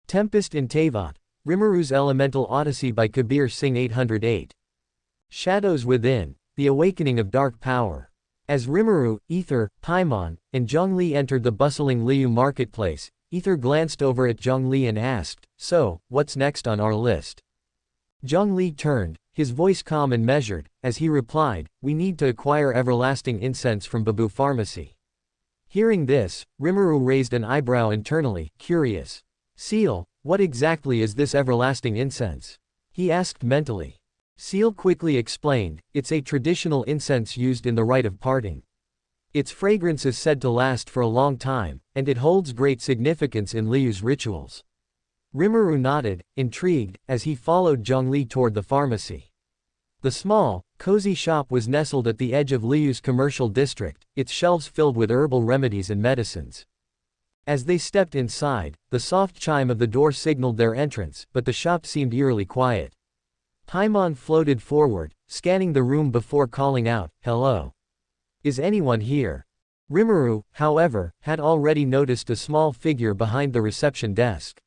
Tempest in Teyvat, Rimuru's Elemental Odyssey by KabirSingh808. Shadows Within, The Awakening of Dark Power. As Rimuru, Ether, Paimon, and Zhongli entered the bustling Liu marketplace, Ether glanced over at Zhongli and asked, "So, what's next on our list?" Zhongli turned, his voice calm and measured, as he replied, "We need to acquire everlasting incense from Babu Pharmacy." Hearing this, Rimuru raised an eyebrow internally, curious. "Seal, what exactly is this everlasting incense?" he asked mentally. Seal quickly explained, "It's a traditional incense used in the rite of parting. Its fragrance is said to last for a long time, and it holds great significance in Liu's rituals." Rimuru nodded, intrigued, as he followed Zhongli toward the pharmacy. The small, cozy shop was nestled at the edge of Liu's commercial district, its shelves filled with herbal remedies and medicines. As they stepped inside, the soft chime of the door signaled their entrance, but the shop seemed eerily quiet. Paimon floated forward, scanning the room before calling out, "Hello. Is anyone here?" Rimuru, however, had already noticed a small figure behind the reception desk.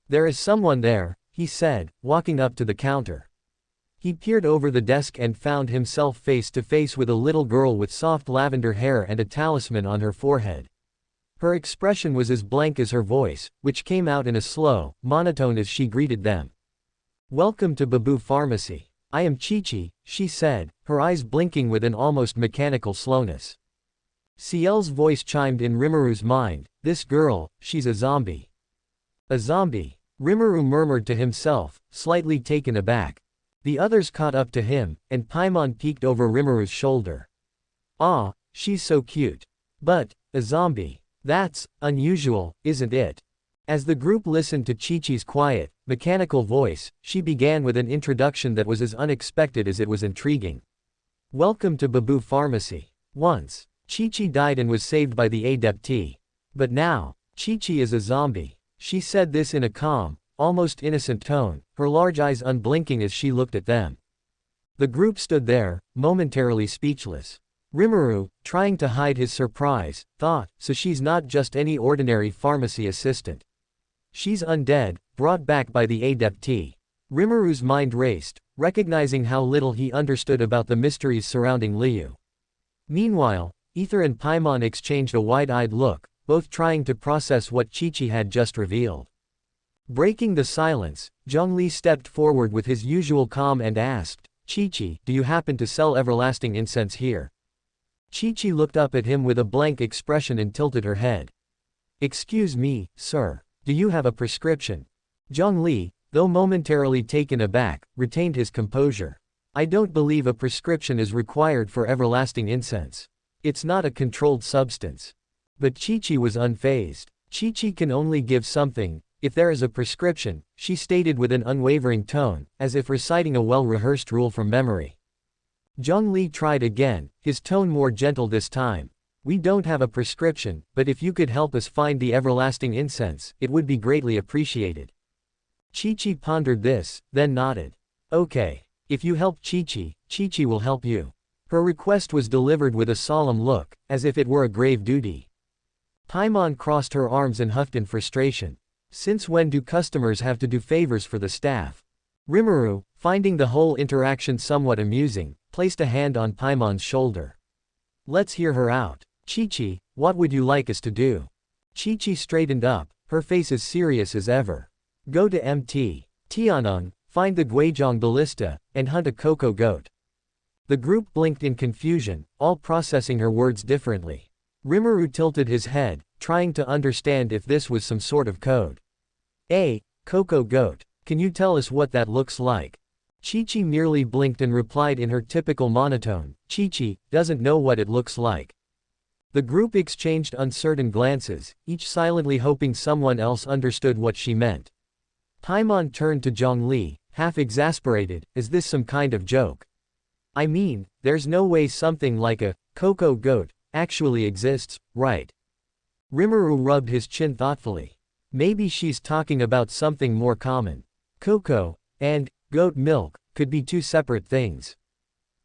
"There is someone there," he said, walking up to the counter. He peered over the desk and found himself face to face with a little girl with soft lavender hair and a talisman on her forehead. Her expression was as blank as her voice, which came out in a slow, monotone as she greeted them. "Welcome to Babu Pharmacy. I am Chichi," she said, her eyes blinking with an almost mechanical slowness. Ciel's voice chimed in Rimuru's mind, "This girl, she's a zombie." "A zombie?" Rimuru murmured to himself, slightly taken aback. The others caught up to him, and Paimon peeked over Rimuru's shoulder. "Ah, she's so cute. But, a zombie. That's unusual, isn't it?" As the group listened to Chi-Chi's quiet, mechanical voice, she began with an introduction that was as unexpected as it was intriguing. "Welcome to Babu Pharmacy. Once, Chi-Chi died and was saved by the Adepti. But now, Chi-Chi is a zombie." She said this in a calm, almost innocent tone, her large eyes unblinking as she looked at them. The group stood there, momentarily speechless. Rimuru, trying to hide his surprise, thought, "So she's not just any ordinary pharmacy assistant. She's undead, brought back by the Adepti." Rimuru's mind raced, recognizing how little he understood about the mysteries surrounding Liu. Meanwhile, Ether and Paimon exchanged a wide-eyed look, both trying to process what Chi-Chi had just revealed. Breaking the silence, Zhongli stepped forward with his usual calm and asked, "Chi-Chi, do you happen to sell everlasting incense here?" Chi-Chi looked up at him with a blank expression and tilted her head. "Excuse me, sir. Do you have a prescription?" Zhongli, though momentarily taken aback, retained his composure. "I don't believe a prescription is required for everlasting incense. It's not a controlled substance." But Chi-Chi was unfazed. "Chi-Chi can only give something, if there is a prescription," she stated with an unwavering tone, as if reciting a well-rehearsed rule from memory. Zhongli tried again, his tone more gentle this time. "We don't have a prescription, but if you could help us find the everlasting incense, it would be greatly appreciated." Chi-Chi pondered this, then nodded. "Okay. If you help Chi-Chi, Chi-Chi will help you." Her request was delivered with a solemn look, as if it were a grave duty. Paimon crossed her arms and huffed in frustration. Since when do customers have to do favors for the staff? Rimuru, finding the whole interaction somewhat amusing, placed a hand on Paimon's shoulder. "Let's hear her out. Chi-Chi, what would you like us to do?" Chi-Chi straightened up, her face as serious as ever. "Go to Mt. Tianeng, find the Guizhong ballista, and hunt a cocoa goat." The group blinked in confusion, all processing her words differently. Rimuru tilted his head, trying to understand if this was some sort of code. Cocoa goat. Can you tell us what that looks like?" Chi-Chi merely blinked and replied in her typical monotone, "Chi-Chi doesn't know what it looks like." The group exchanged uncertain glances, each silently hoping someone else understood what she meant. Paimon turned to Zhongli, half exasperated, "Is this some kind of joke? I mean, there's no way something like a cocoa goat actually exists, right?" Rimuru rubbed his chin thoughtfully. "Maybe she's talking about something more common. Cocoa and goat milk could be two separate things.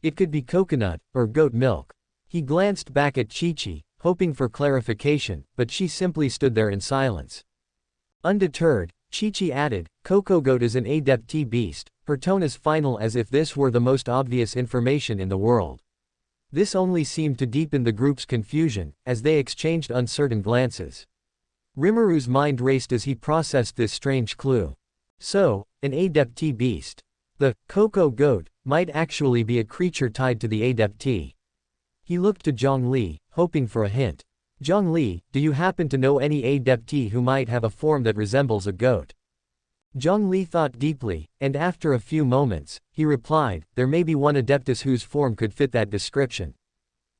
It could be coconut or goat milk." He glanced back at Chi-Chi, hoping for clarification, but she simply stood there in silence. Undeterred, Chi-Chi added, Coco Goat is an adepti beast, her tone as final as if this were the most obvious information in the world. This only seemed to deepen the group's confusion, as they exchanged uncertain glances. Rimuru's mind raced as he processed this strange clue. So, an adepti beast. The Coco Goat might actually be a creature tied to the adepti. He looked to Zhongli, hoping for a hint. Zhongli, do you happen to know any adepti who might have a form that resembles a goat? Zhongli thought deeply, and after a few moments, he replied, there may be one adeptus whose form could fit that description.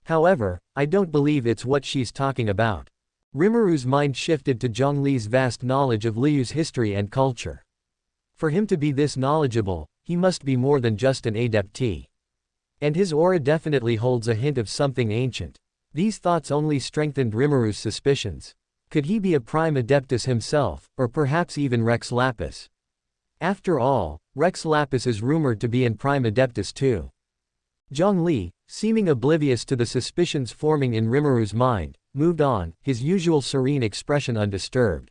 However, I don't believe it's what she's talking about. Rimuru's mind shifted to Zhongli's vast knowledge of Liyu's history and culture. For him to be this knowledgeable, he must be more than just an adepti. And his aura definitely holds a hint of something ancient. These thoughts only strengthened Rimuru's suspicions. Could he be a prime adeptus himself, or perhaps even Rex Lapis? After all, Rex Lapis is rumored to be in prime adeptus too. Zhongli, seeming oblivious to the suspicions forming in Rimuru's mind, moved on, his usual serene expression undisturbed.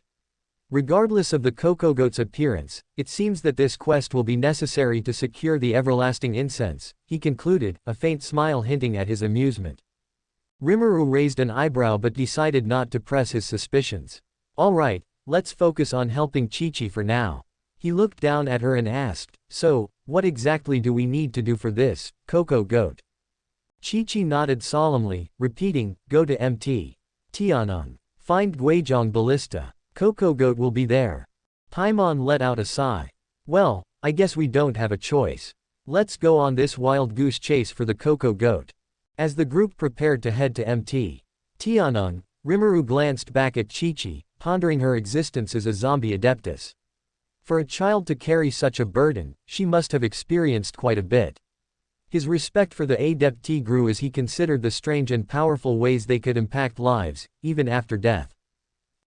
Regardless of the Coco Goat's appearance, it seems that this quest will be necessary to secure the everlasting incense, he concluded, a faint smile hinting at his amusement. Rimuru raised an eyebrow but decided not to press his suspicions. All right, let's focus on helping Chi-Chi for now. He looked down at her and asked, so, what exactly do we need to do for this, Coco Goat? Chi-Chi nodded solemnly, repeating, go to Mt. Tianeng. Find Guizhong Ballista. Coco Goat will be there. Paimon let out a sigh. Well, I guess we don't have a choice. Let's go on this wild goose chase for the Coco Goat. As the group prepared to head to Mt. Tianeng, Rimuru glanced back at Chi-Chi, pondering her existence as a zombie adeptus. For a child to carry such a burden, she must have experienced quite a bit. His respect for the adepti grew as he considered the strange and powerful ways they could impact lives, even after death.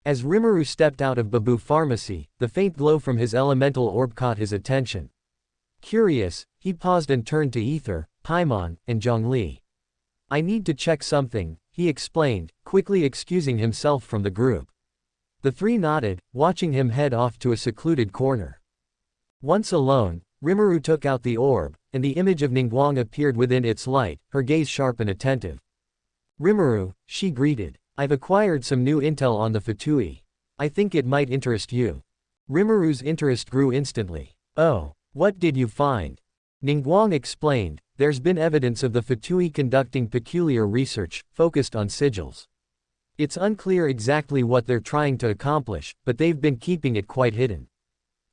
As Rimuru stepped out of Babu Pharmacy, the faint glow from his elemental orb caught his attention. Curious, he paused and turned to Ether, Paimon, and Zhongli. I need to check something, he explained, quickly excusing himself from the group. The three nodded, watching him head off to a secluded corner. Once alone, Rimuru took out the orb, and the image of Ningguang appeared within its light, her gaze sharp and attentive. Rimuru, she greeted. I've acquired some new intel on the Fatui. I think it might interest you. Rimuru's interest grew instantly. Oh, what did you find? Ningguang explained, there's been evidence of the Fatui conducting peculiar research, focused on sigils. It's unclear exactly what they're trying to accomplish, but they've been keeping it quite hidden.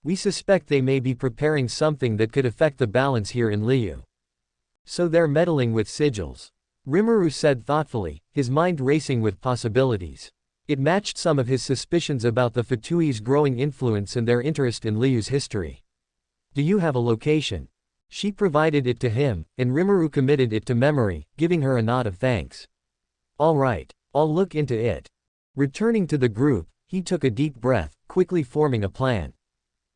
We suspect they may be preparing something that could affect the balance here in Liu. So they're meddling with sigils. Rimuru said thoughtfully, his mind racing with possibilities. It matched some of his suspicions about the Fatui's growing influence and their interest in Liu's history. Do you have a location? She provided it to him, and Rimuru committed it to memory, giving her a nod of thanks. All right, I'll look into it. Returning to the group, he took a deep breath, quickly forming a plan.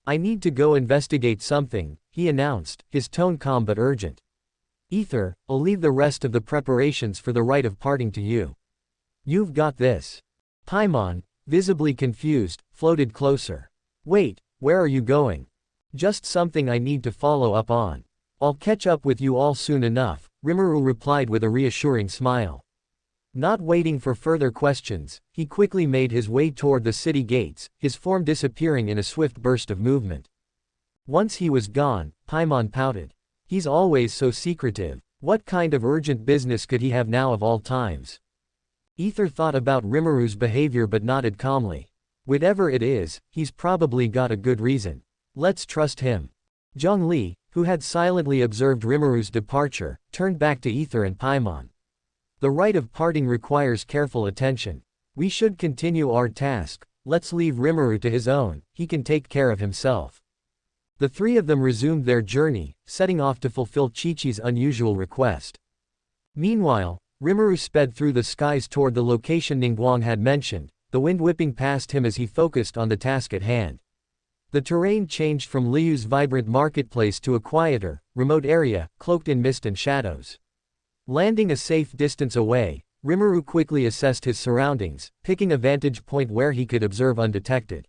I need to go investigate something, he announced, his tone calm but urgent. Ether, I'll leave the rest of the preparations for the rite of parting to you. You've got this. Paimon, visibly confused, floated closer. Wait, where are you going? Just something I need to follow up on. I'll catch up with you all soon enough, Rimuru replied with a reassuring smile. Not waiting for further questions, he quickly made his way toward the city gates, his form disappearing in a swift burst of movement. Once he was gone, Paimon pouted. He's always so secretive. What kind of urgent business could he have now of all times? Ether thought about Rimuru's behavior but nodded calmly. Whatever it is, he's probably got a good reason. Let's trust him. Zhongli, who had silently observed Rimuru's departure, turned back to Ether and Paimon. The rite of parting requires careful attention. We should continue our task. Let's leave Rimuru to his own, he can take care of himself. The three of them resumed their journey, setting off to fulfill Chi-Chi's unusual request. Meanwhile, Rimuru sped through the skies toward the location Ningguang had mentioned, the wind whipping past him as he focused on the task at hand. The terrain changed from Liu's vibrant marketplace to a quieter, remote area, cloaked in mist and shadows. Landing a safe distance away, Rimuru quickly assessed his surroundings, picking a vantage point where he could observe undetected.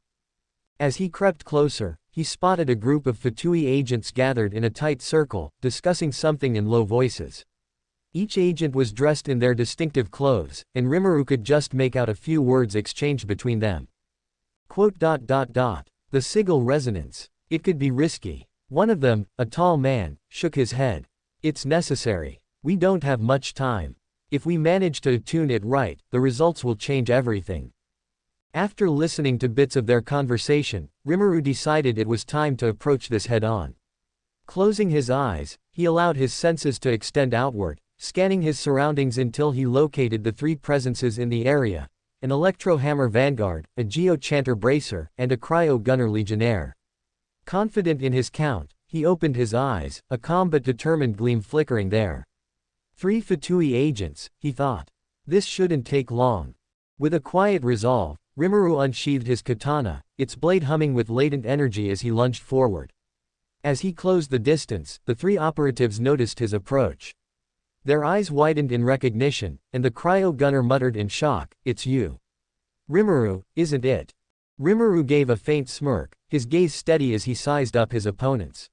As he crept closer, he spotted a group of Fatui agents gathered in a tight circle, discussing something in low voices. Each agent was dressed in their distinctive clothes, and Rimuru could just make out a few words exchanged between them. The sigil resonance. It could be risky. One of them, a tall man, shook his head. It's necessary. We don't have much time. If we manage to tune it right, the results will change everything. After listening to bits of their conversation, Rimuru decided it was time to approach this head-on. Closing his eyes, he allowed his senses to extend outward, scanning his surroundings until he located the three presences in the area: an Electro-Hammer Vanguard, a Geo-Chanter Bracer, and a Cryo-Gunner Legionnaire. Confident in his count, he opened his eyes, a calm but determined gleam flickering there. 3 Fatui agents, he thought. This shouldn't take long. With a quiet resolve, Rimuru unsheathed his katana, its blade humming with latent energy as he lunged forward. As he closed the distance, the 3 operatives noticed his approach. Their eyes widened in recognition, and the cryo-gunner muttered in shock, "It's you. Rimuru, isn't it?" Rimuru gave a faint smirk, his gaze steady as he sized up his opponents.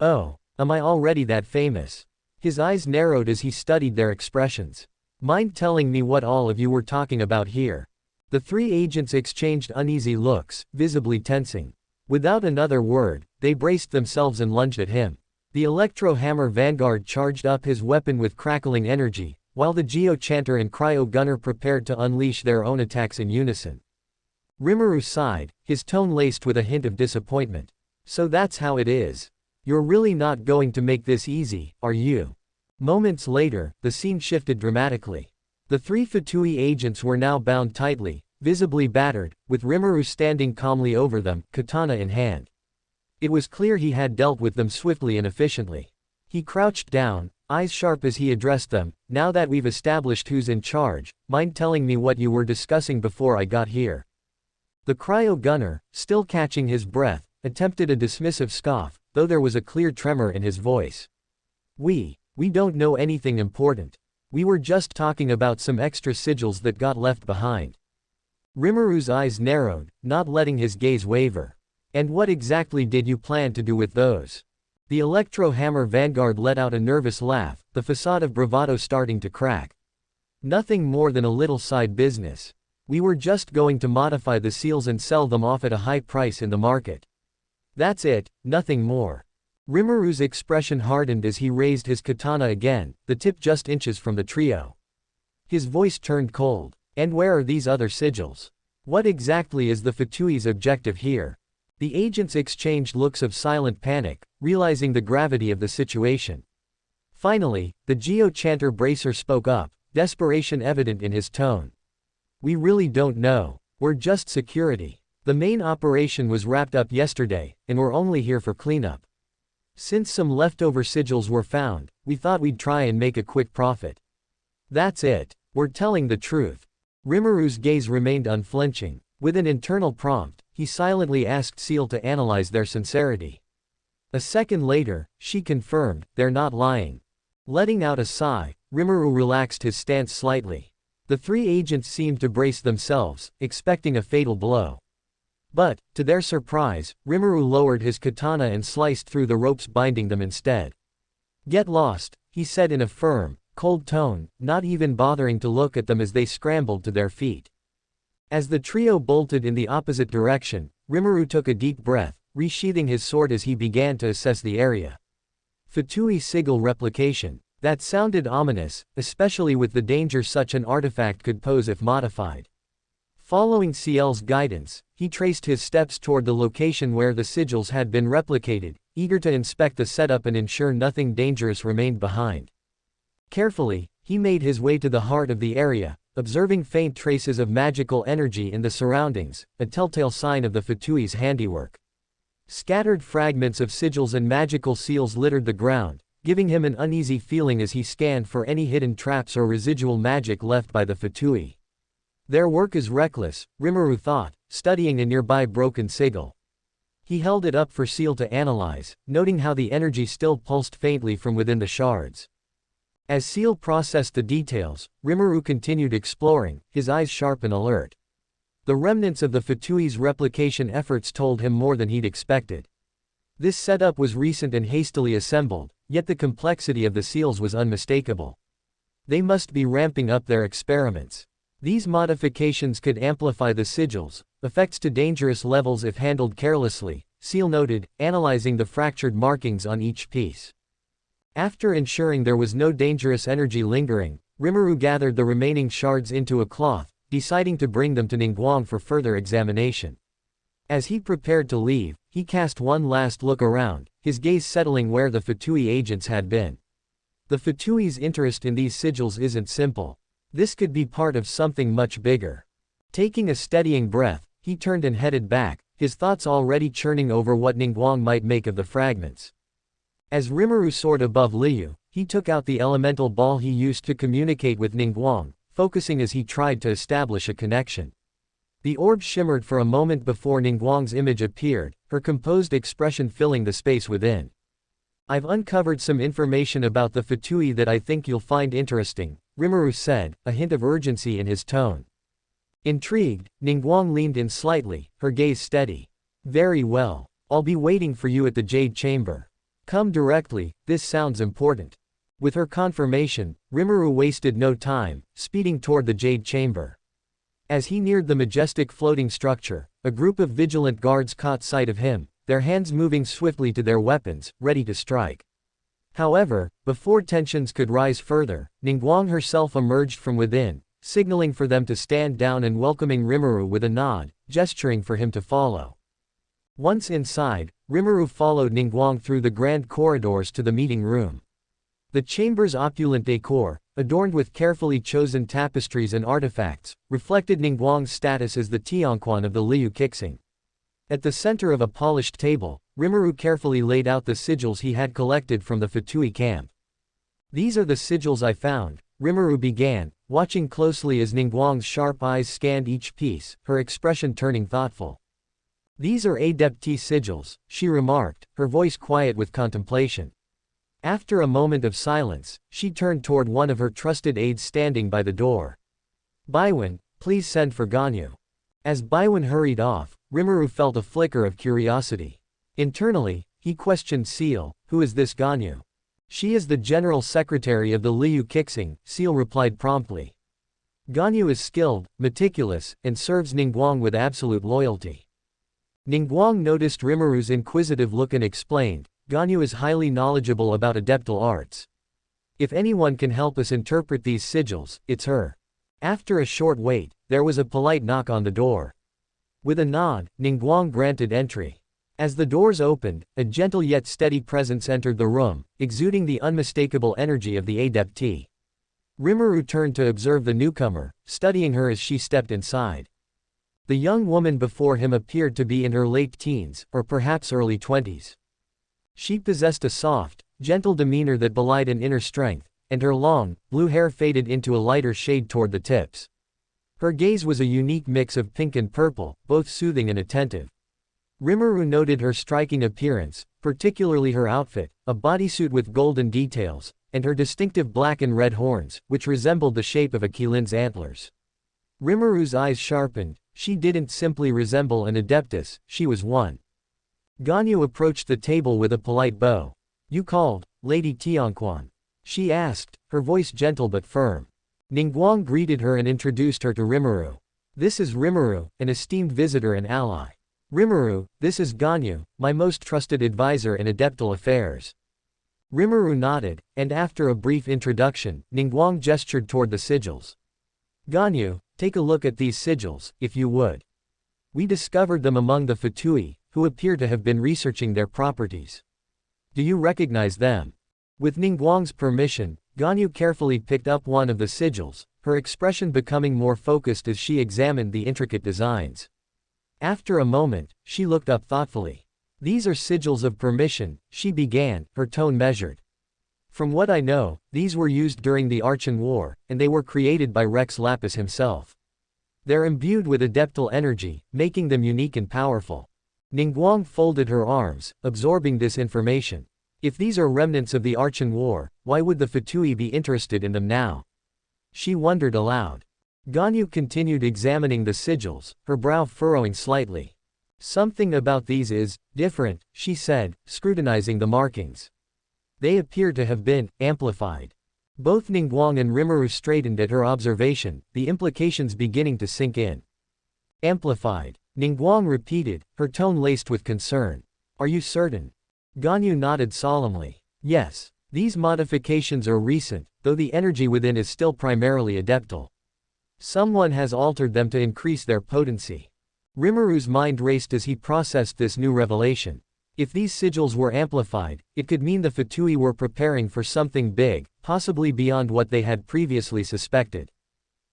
"Oh, am I already that famous?" His eyes narrowed as he studied their expressions. "Mind telling me what all of you were talking about here?" The 3 agents exchanged uneasy looks, visibly tensing. Without another word, they braced themselves and lunged at him. The Electro-Hammer Vanguard charged up his weapon with crackling energy, while the Geo-Chanter and Cryo-Gunner prepared to unleash their own attacks in unison. Rimuru sighed, his tone laced with a hint of disappointment. "So that's how it is. You're really not going to make this easy, are you?" Moments later, the scene shifted dramatically. The 3 Fatui agents were now bound tightly, visibly battered, with Rimuru standing calmly over them, katana in hand. It was clear he had dealt with them swiftly and efficiently. He crouched down, eyes sharp as he addressed them. "Now that we've established who's in charge, mind telling me what you were discussing before I got here?" The cryo-gunner, still catching his breath, attempted a dismissive scoff, though there was a clear tremor in his voice. We don't know anything important. We were just talking about some extra sigils that got left behind." Rimuru's eyes narrowed, not letting his gaze waver. "And what exactly did you plan to do with those?" The Electro-Hammer Vanguard let out a nervous laugh, the facade of bravado starting to crack. "Nothing more than a little side business. We were just going to modify the seals and sell them off at a high price in the market. That's it, nothing more." Rimuru's expression hardened as he raised his katana again, the tip just inches from the trio. His voice turned cold. "And where are these other sigils? What exactly is the Fatui's objective here?" The agents exchanged looks of silent panic, realizing the gravity of the situation. Finally, the Geo-Chanter Bracer spoke up, desperation evident in his tone. "We really don't know. We're just security. The main operation was wrapped up yesterday, and we're only here for cleanup. Since some leftover sigils were found, we thought we'd try and make a quick profit. That's it. We're telling the truth." Rimuru's gaze remained unflinching. With an internal prompt, he silently asked Seal to analyze their sincerity. A second later, she confirmed, "They're not lying." Letting out a sigh, Rimuru relaxed his stance slightly. The 3 agents seemed to brace themselves, expecting a fatal blow. But, to their surprise, Rimuru lowered his katana and sliced through the ropes binding them instead. "Get lost," he said in a firm, cold tone, not even bothering to look at them as they scrambled to their feet. As the trio bolted in the opposite direction, Rimuru took a deep breath, resheathing his sword as he began to assess the area. Fatui sigil replication. That sounded ominous, especially with the danger such an artifact could pose if modified. Following Ciel's guidance, he traced his steps toward the location where the sigils had been replicated, eager to inspect the setup and ensure nothing dangerous remained behind. Carefully, he made his way to the heart of the area, observing faint traces of magical energy in the surroundings, a telltale sign of the Fatui's handiwork. Scattered fragments of sigils and magical seals littered the ground, giving him an uneasy feeling as he scanned for any hidden traps or residual magic left by the Fatui. Their work is reckless, Rimuru thought, studying a nearby broken sigil. He held it up for Seal to analyze, noting how the energy still pulsed faintly from within the shards. As Seal processed the details, Rimuru continued exploring, his eyes sharp and alert. The remnants of the Fatui's replication efforts told him more than he'd expected. This setup was recent and hastily assembled, yet the complexity of the seals was unmistakable. They must be ramping up their experiments. These modifications could amplify the sigils, effects to dangerous levels if handled carelessly, Seal noted, analyzing the fractured markings on each piece. After ensuring there was no dangerous energy lingering, Rimuru gathered the remaining shards into a cloth, deciding to bring them to Ningguang for further examination. As he prepared to leave, he cast one last look around, his gaze settling where the Fatui agents had been. The Fatui's interest in these sigils isn't simple. This could be part of something much bigger. Taking a steadying breath, he turned and headed back, his thoughts already churning over what Ningguang might make of the fragments. As Rimuru soared above Liu, he took out the elemental ball he used to communicate with Ningguang, focusing as he tried to establish a connection. The orb shimmered for a moment before Ningguang's image appeared, her composed expression filling the space within. "I've uncovered some information about the Fatui that I think you'll find interesting," Rimuru said, a hint of urgency in his tone. Intrigued, Ningguang leaned in slightly, her gaze steady. "Very well. I'll be waiting for you at the Jade Chamber. Come directly, this sounds important." With her confirmation, Rimuru wasted no time, speeding toward the Jade Chamber. As he neared the majestic floating structure, a group of vigilant guards caught sight of him, their hands moving swiftly to their weapons, ready to strike. However, before tensions could rise further, Ningguang herself emerged from within, signaling for them to stand down and welcoming Rimuru with a nod, gesturing for him to follow. Once inside, Rimuru followed Ningguang through the grand corridors to the meeting room. The chamber's opulent decor, adorned with carefully chosen tapestries and artifacts, reflected Ningguang's status as the Tianquan of the Liu Kixing. At the center of a polished table, Rimuru carefully laid out the sigils he had collected from the Fatui camp. "These are the sigils I found," Rimuru began, watching closely as Ningguang's sharp eyes scanned each piece, her expression turning thoughtful. "These are Adepti sigils," she remarked, her voice quiet with contemplation. After a moment of silence, she turned toward one of her trusted aides standing by the door. "Baiwen, please send for Ganyu." As Baiwen hurried off, Rimuru felt a flicker of curiosity. Internally, he questioned Seal, "Who is this Ganyu?" "She is the general secretary of the Liu Kixing," Seal replied promptly. "Ganyu is skilled, meticulous, and serves Ningguang with absolute loyalty." Ningguang noticed Rimuru's inquisitive look and explained, "Ganyu is highly knowledgeable about adeptal arts. If anyone can help us interpret these sigils, it's her." After a short wait, there was a polite knock on the door. With a nod, Ningguang granted entry. As the doors opened, a gentle yet steady presence entered the room, exuding the unmistakable energy of the Adepti. Rimuru turned to observe the newcomer, studying her as she stepped inside. The young woman before him appeared to be in her late teens, or perhaps early 20s. She possessed a soft, gentle demeanor that belied an inner strength, and her long, blue hair faded into a lighter shade toward the tips. Her gaze was a unique mix of pink and purple, both soothing and attentive. Rimuru noted her striking appearance, particularly her outfit, a bodysuit with golden details, and her distinctive black and red horns, which resembled the shape of a Qilin's antlers. Rimuru's eyes sharpened. She didn't simply resemble an adeptus, she was one. Ganyu approached the table with a polite bow. "You called, Lady Tianquan?" she asked, her voice gentle but firm. Ningguang greeted her and introduced her to Rimuru. "This is Rimuru, an esteemed visitor and ally. Rimuru, this is Ganyu, my most trusted advisor in adeptal affairs." Rimuru nodded, and after a brief introduction, Ningguang gestured toward the sigils. "Ganyu, take a look at these sigils, if you would. We discovered them among the Fatui, who appear to have been researching their properties. Do you recognize them?" With Ningguang's permission, Ganyu carefully picked up one of the sigils, her expression becoming more focused as she examined the intricate designs. After a moment, she looked up thoughtfully. "These are sigils of permission," she began, her tone measured. "From what I know, these were used during the Archon War, and they were created by Rex Lapis himself. They're imbued with adeptal energy, making them unique and powerful." Ningguang folded her arms, absorbing this information. If these are remnants of the Archon War, why would the Fatui be interested in them now? She wondered aloud. Ganyu continued examining the sigils, her brow furrowing slightly. Something about these is different, she said, scrutinizing the markings. They appear to have been amplified. Both Ningguang and Rimuru straightened at her observation, the implications beginning to sink in. Amplified. Ningguang repeated, her tone laced with concern. Are you certain? Ganyu nodded solemnly. Yes. These modifications are recent, though the energy within is still primarily adeptal. Someone has altered them to increase their potency. Rimuru's mind raced as he processed this new revelation. If these sigils were amplified, it could mean the Fatui were preparing for something big, possibly beyond what they had previously suspected.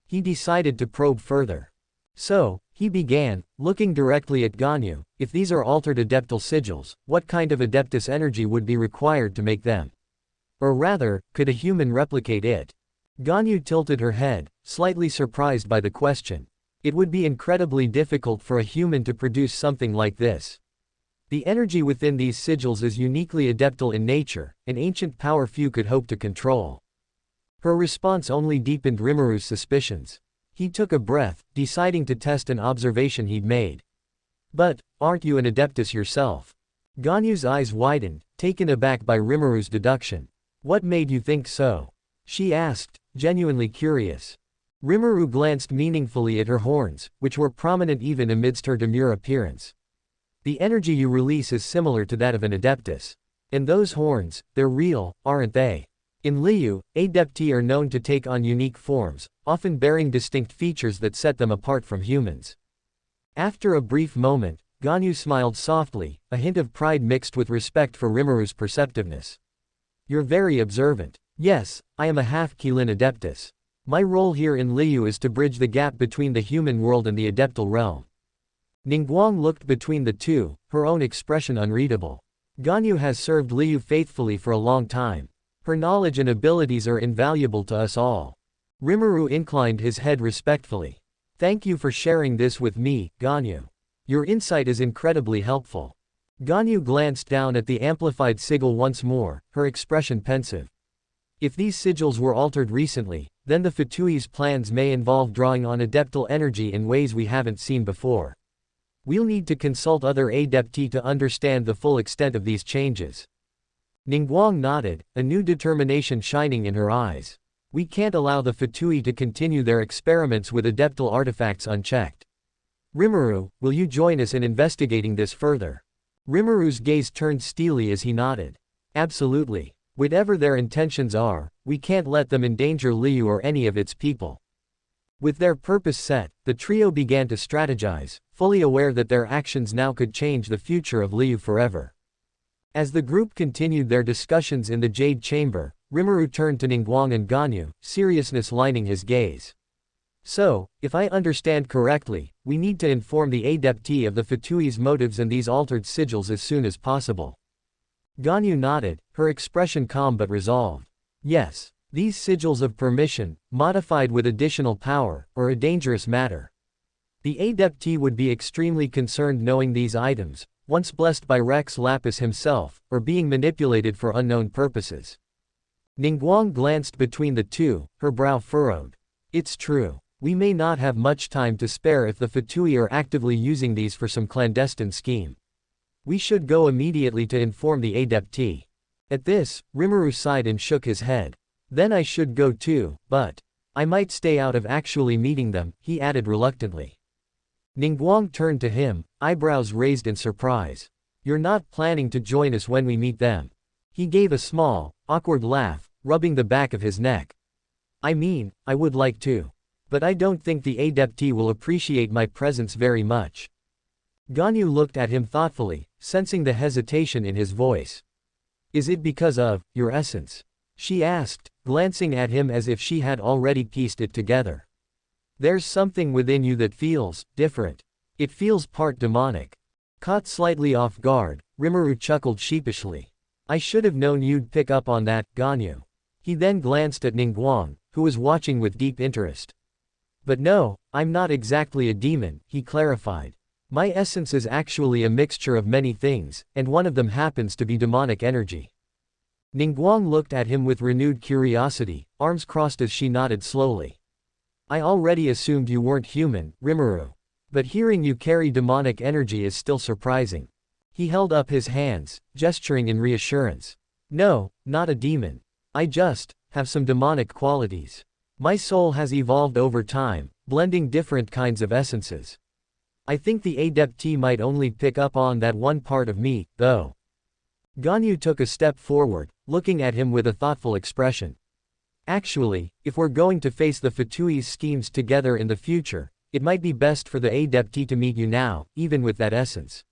He decided to probe further. So, he began, looking directly at Ganyu, if these are altered adeptal sigils, what kind of adeptus energy would be required to make them? Or rather, could a human replicate it? Ganyu tilted her head, slightly surprised by the question. It would be incredibly difficult for a human to produce something like this. The energy within these sigils is uniquely adeptal in nature, an ancient power few could hope to control. Her response only deepened Rimuru's suspicions. He took a breath, deciding to test an observation he'd made. But, aren't you an adeptus yourself? Ganyu's eyes widened, taken aback by Rimuru's deduction. What made you think so? She asked, genuinely curious. Rimuru glanced meaningfully at her horns, which were prominent even amidst her demure appearance. The energy you release is similar to that of an adeptus. And those horns, they're real, aren't they? In Liu, adepti are known to take on unique forms, often bearing distinct features that set them apart from humans. After a brief moment, Ganyu smiled softly, a hint of pride mixed with respect for Rimuru's perceptiveness. You're very observant. Yes, I am a half-Qilin adeptus. My role here in Liu is to bridge the gap between the human world and the adeptal realm. Ningguang looked between the two, her own expression unreadable. Ganyu has served Liu faithfully for a long time. Her knowledge and abilities are invaluable to us all. Rimuru inclined his head respectfully. Thank you for sharing this with me, Ganyu. Your insight is incredibly helpful. Ganyu glanced down at the amplified sigil once more, her expression pensive. If these sigils were altered recently, then the Fatui's plans may involve drawing on adeptal energy in ways we haven't seen before. We'll need to consult other adepti to understand the full extent of these changes. Ningguang nodded, a new determination shining in her eyes. We can't allow the Fatui to continue their experiments with adeptal artifacts unchecked. Rimuru, will you join us in investigating this further? Rimuru's gaze turned steely as he nodded. Absolutely. Whatever their intentions are, we can't let them endanger Liu or any of its people. With their purpose set, the trio began to strategize, fully aware that their actions now could change the future of Liu forever. As the group continued their discussions in the Jade Chamber, Rimuru turned to Ningguang and Ganyu, seriousness lining his gaze. So, if I understand correctly, we need to inform the adepti of the Fatui's motives and these altered sigils as soon as possible. Ganyu nodded, her expression calm but resolved. Yes, these sigils of permission, modified with additional power, are a dangerous matter. The adepti would be extremely concerned knowing these items, once blessed by Rex Lapis himself, are being manipulated for unknown purposes. Ningguang glanced between the two, her brow furrowed. It's true. We may not have much time to spare if the Fatui are actively using these for some clandestine scheme. We should go immediately to inform the adepti. At this, Rimuru sighed and shook his head. Then I should go too, but I might stay out of actually meeting them, he added reluctantly. Ningguang turned to him, eyebrows raised in surprise. You're not planning to join us when we meet them? He gave a small, awkward laugh, rubbing the back of his neck. I mean, I would like to. But I don't think the adepti will appreciate my presence very much. Ganyu looked at him thoughtfully, sensing the hesitation in his voice. Is it because of your essence? She asked, glancing at him as if she had already pieced it together. There's something within you that feels different. It feels part demonic. Caught slightly off guard, Rimuru chuckled sheepishly. I should have known you'd pick up on that, Ganyu. He then glanced at Ningguang, who was watching with deep interest. But no, I'm not exactly a demon, he clarified. My essence is actually a mixture of many things, and one of them happens to be demonic energy. Ningguang looked at him with renewed curiosity, arms crossed as she nodded slowly. I already assumed you weren't human, Rimuru. But hearing you carry demonic energy is still surprising. He held up his hands, gesturing in reassurance. No, not a demon. I just have some demonic qualities. My soul has evolved over time, blending different kinds of essences. I think the adeptee might only pick up on that one part of me, though. Ganyu took a step forward, looking at him with a thoughtful expression. Actually, if we're going to face the Fatui's schemes together in the future, it might be best for the adeptee to meet you now, even with that essence.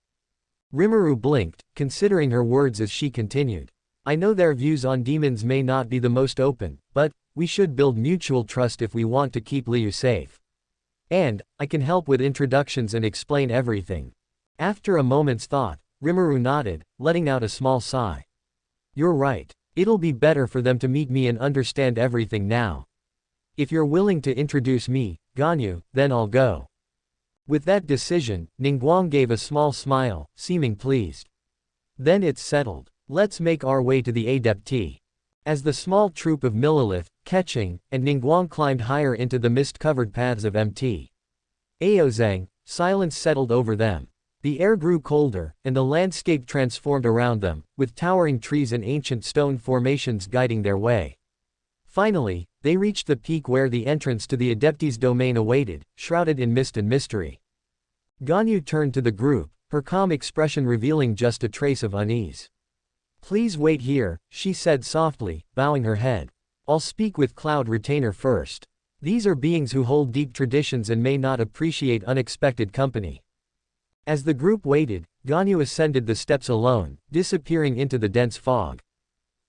Rimuru blinked, considering her words as she continued. I know their views on demons may not be the most open, but we should build mutual trust if we want to keep Liu safe. And I can help with introductions and explain everything. After a moment's thought, Rimuru nodded, letting out a small sigh. You're right. It'll be better for them to meet me and understand everything now. If you're willing to introduce me, Ganyu, then I'll go. With that decision, Ningguang gave a small smile, seeming pleased. Then it's settled. Let's make our way to the adeptee. As the small troop of Millilith, Ketching, and Ningguang climbed higher into the mist-covered paths of Mt. Aozang, silence settled over them. The air grew colder, and the landscape transformed around them, with towering trees and ancient stone formations guiding their way. Finally, they reached the peak where the entrance to the adeptee's domain awaited, shrouded in mist and mystery. Ganyu turned to the group, her calm expression revealing just a trace of unease. Please wait here, she said softly, bowing her head. I'll speak with Cloud Retainer first. These are beings who hold deep traditions and may not appreciate unexpected company. As the group waited, Ganyu ascended the steps alone, disappearing into the dense fog.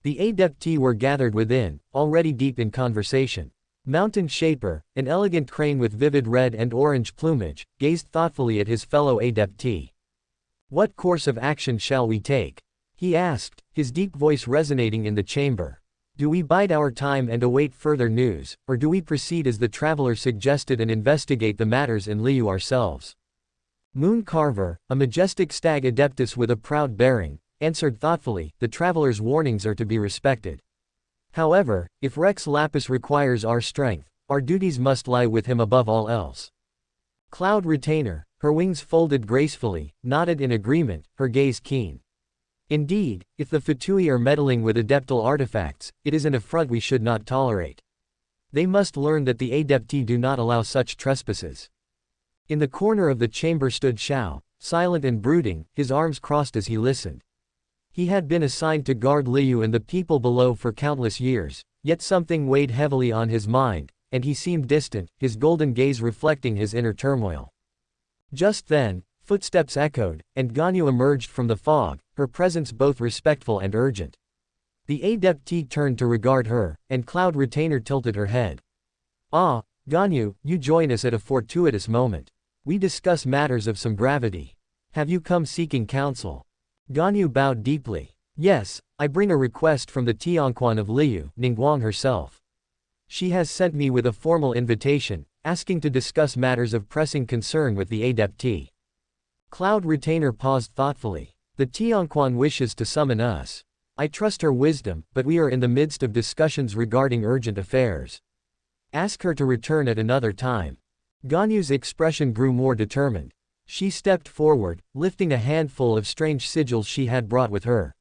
The adeptee were gathered within, already deep in conversation. Mountain Shaper, an elegant crane with vivid red and orange plumage, gazed thoughtfully at his fellow adeptee. What course of action shall we take? He asked, his deep voice resonating in the chamber. Do we bide our time and await further news, or do we proceed as the traveler suggested and investigate the matters in Liu ourselves? Moon Carver, a majestic stag adeptus with a proud bearing, answered thoughtfully, the traveler's warnings are to be respected. However, if Rex Lapis requires our strength, our duties must lie with him above all else. Cloud Retainer, her wings folded gracefully, nodded in agreement, her gaze keen. Indeed, if the Fatui are meddling with adeptal artifacts, it is an affront we should not tolerate. They must learn that the adeptee do not allow such trespasses. In the corner of the chamber stood Xiao, silent and brooding, his arms crossed as he listened. He had been assigned to guard Liu and the people below for countless years, yet something weighed heavily on his mind, and he seemed distant, his golden gaze reflecting his inner turmoil. Just then, footsteps echoed, and Ganyu emerged from the fog, her presence both respectful and urgent. The adeptee turned to regard her, and Cloud Retainer tilted her head. Ah, Ganyu, you join us at a fortuitous moment. We discuss matters of some gravity. Have you come seeking counsel? Ganyu bowed deeply. Yes, I bring a request from the Tianquan of Liu, Ningguang herself. She has sent me with a formal invitation, asking to discuss matters of pressing concern with the adeptee. Cloud Retainer paused thoughtfully. The Tianquan wishes to summon us. I trust her wisdom, but we are in the midst of discussions regarding urgent affairs. Ask her to return at another time. Ganyu's expression grew more determined. She stepped forward, lifting a handful of strange sigils she had brought with her.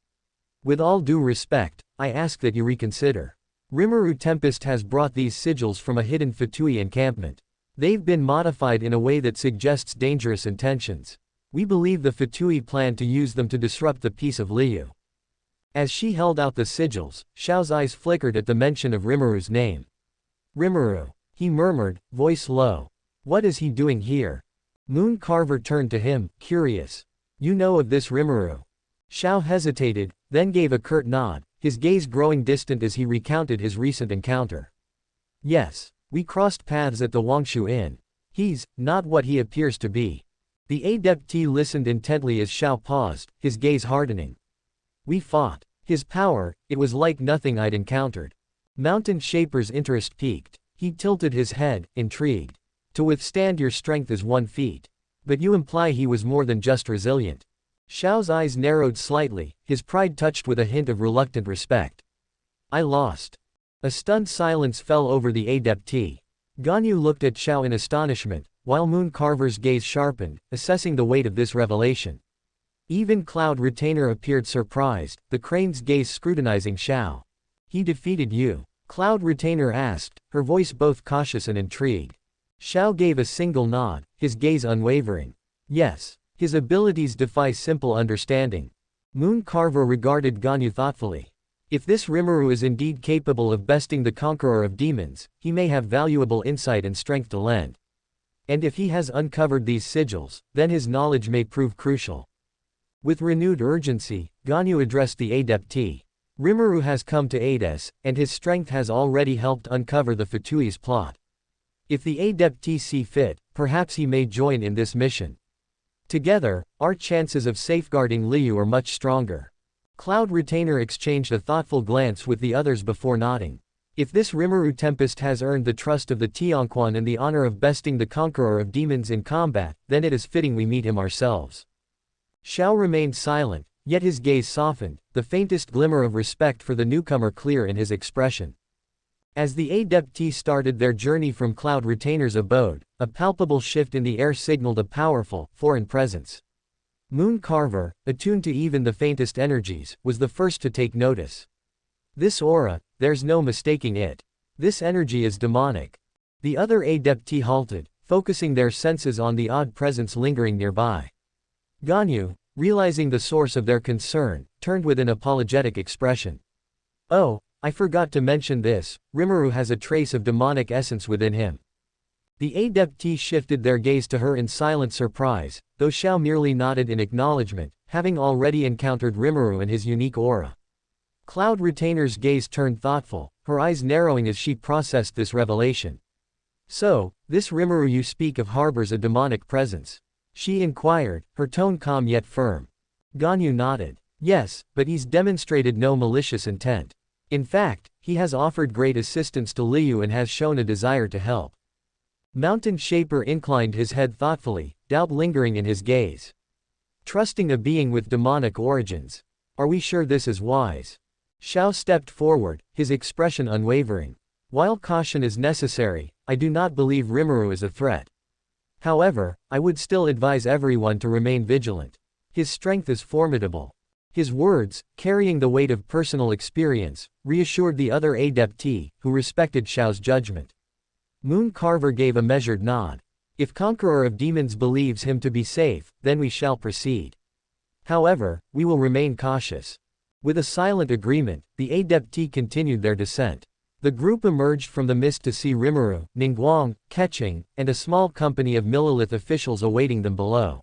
With all due respect, I ask that you reconsider. Rimuru Tempest has brought these sigils from a hidden Fatui encampment. They've been modified in a way that suggests dangerous intentions. We believe the Fatui plan to use them to disrupt the peace of Liu. As she held out the sigils, Xiao's eyes flickered at the mention of Rimuru's name. Rimuru, he murmured, voice low. What is he doing here? Moon Carver turned to him, curious. You know of this Rimuru? Xiao hesitated, then gave a curt nod, his gaze growing distant as he recounted his recent encounter. Yes, we crossed paths at the Wangshu Inn. He's not what he appears to be. The adeptee listened intently as Xiao paused, his gaze hardening. We fought. His power, it was like nothing I'd encountered. Mountain Shaper's interest peaked. He tilted his head, intrigued. To withstand your strength is one feat. But you imply he was more than just resilient. Xiao's eyes narrowed slightly, his pride touched with a hint of reluctant respect. I lost. A stunned silence fell over the adeptee. Ganyu looked at Xiao in astonishment, while Moon Carver's gaze sharpened, assessing the weight of this revelation. Even Cloud Retainer appeared surprised, the crane's gaze scrutinizing Xiao. He defeated you? Cloud Retainer asked, her voice both cautious and intrigued. Xiao gave a single nod, his gaze unwavering. Yes. His abilities defy simple understanding. Moon Carver regarded Ganyu thoughtfully. If this Rimuru is indeed capable of besting the conqueror of demons, he may have valuable insight and strength to lend. And if he has uncovered these sigils, then his knowledge may prove crucial. With renewed urgency, Ganyu addressed the adeptee. Rimuru has come to aid us, and his strength has already helped uncover the Fatui's plot. If the adeptee see fit, perhaps he may join in this mission. Together, our chances of safeguarding Liu are much stronger. Cloud Retainer exchanged a thoughtful glance with the others before nodding. If this Rimuru Tempest has earned the trust of the Tianquan and the honor of besting the conqueror of demons in combat, then it is fitting we meet him ourselves. Xiao remained silent, yet his gaze softened, the faintest glimmer of respect for the newcomer clear in his expression. As the adeptee started their journey from Cloud Retainer's abode, a palpable shift in the air signaled a powerful, foreign presence. Moon Carver, attuned to even the faintest energies, was the first to take notice. This aura, there's no mistaking it. This energy is demonic. The other adeptee halted, focusing their senses on the odd presence lingering nearby. Ganyu, realizing the source of their concern, turned with an apologetic expression. Oh, I forgot to mention this, Rimuru has a trace of demonic essence within him. The adeptee shifted their gaze to her in silent surprise, though Xiao merely nodded in acknowledgement, having already encountered Rimuru and his unique aura. Cloud Retainer's gaze turned thoughtful, her eyes narrowing as she processed this revelation. So, this Rimuru you speak of harbors a demonic presence? She inquired, her tone calm yet firm. Ganyu nodded. Yes, but he's demonstrated no malicious intent. In fact, he has offered great assistance to Liu and has shown a desire to help. Mountain Shaper inclined his head thoughtfully, doubt lingering in his gaze. Trusting a being with demonic origins. Are we sure this is wise? Xiao stepped forward, his expression unwavering. While caution is necessary, I do not believe Rimuru is a threat. However, I would still advise everyone to remain vigilant. His strength is formidable. His words, carrying the weight of personal experience, reassured the other adeptee, who respected Xiao's judgment. Moon Carver gave a measured nod. If Conqueror of Demons believes him to be safe, then we shall proceed. However, we will remain cautious. With a silent agreement, the adeptee continued their descent. The group emerged from the mist to see Rimuru, Ningguang, Keqing, and a small company of Millelith officials awaiting them below.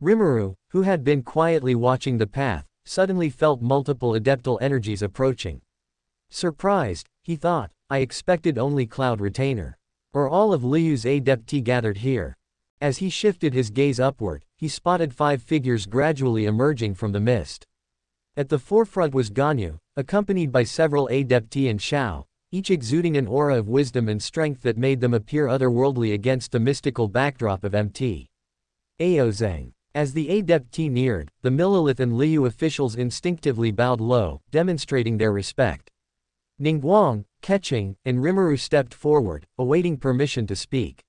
Rimuru, who had been quietly watching the path, suddenly felt multiple adeptal energies approaching. Surprised, he thought, I expected only Cloud Retainer. Or all of Liu's adeptee gathered here. As he shifted his gaze upward, he spotted 5 figures gradually emerging from the mist. At the forefront was Ganyu, accompanied by several adeptee and Xiao, each exuding an aura of wisdom and strength that made them appear otherworldly against the mystical backdrop of Mt. Aozeng. As the adeptee neared, the Millelith and Liu officials instinctively bowed low, demonstrating their respect. Ningguang, Keqing, and Rimuru stepped forward, awaiting permission to speak.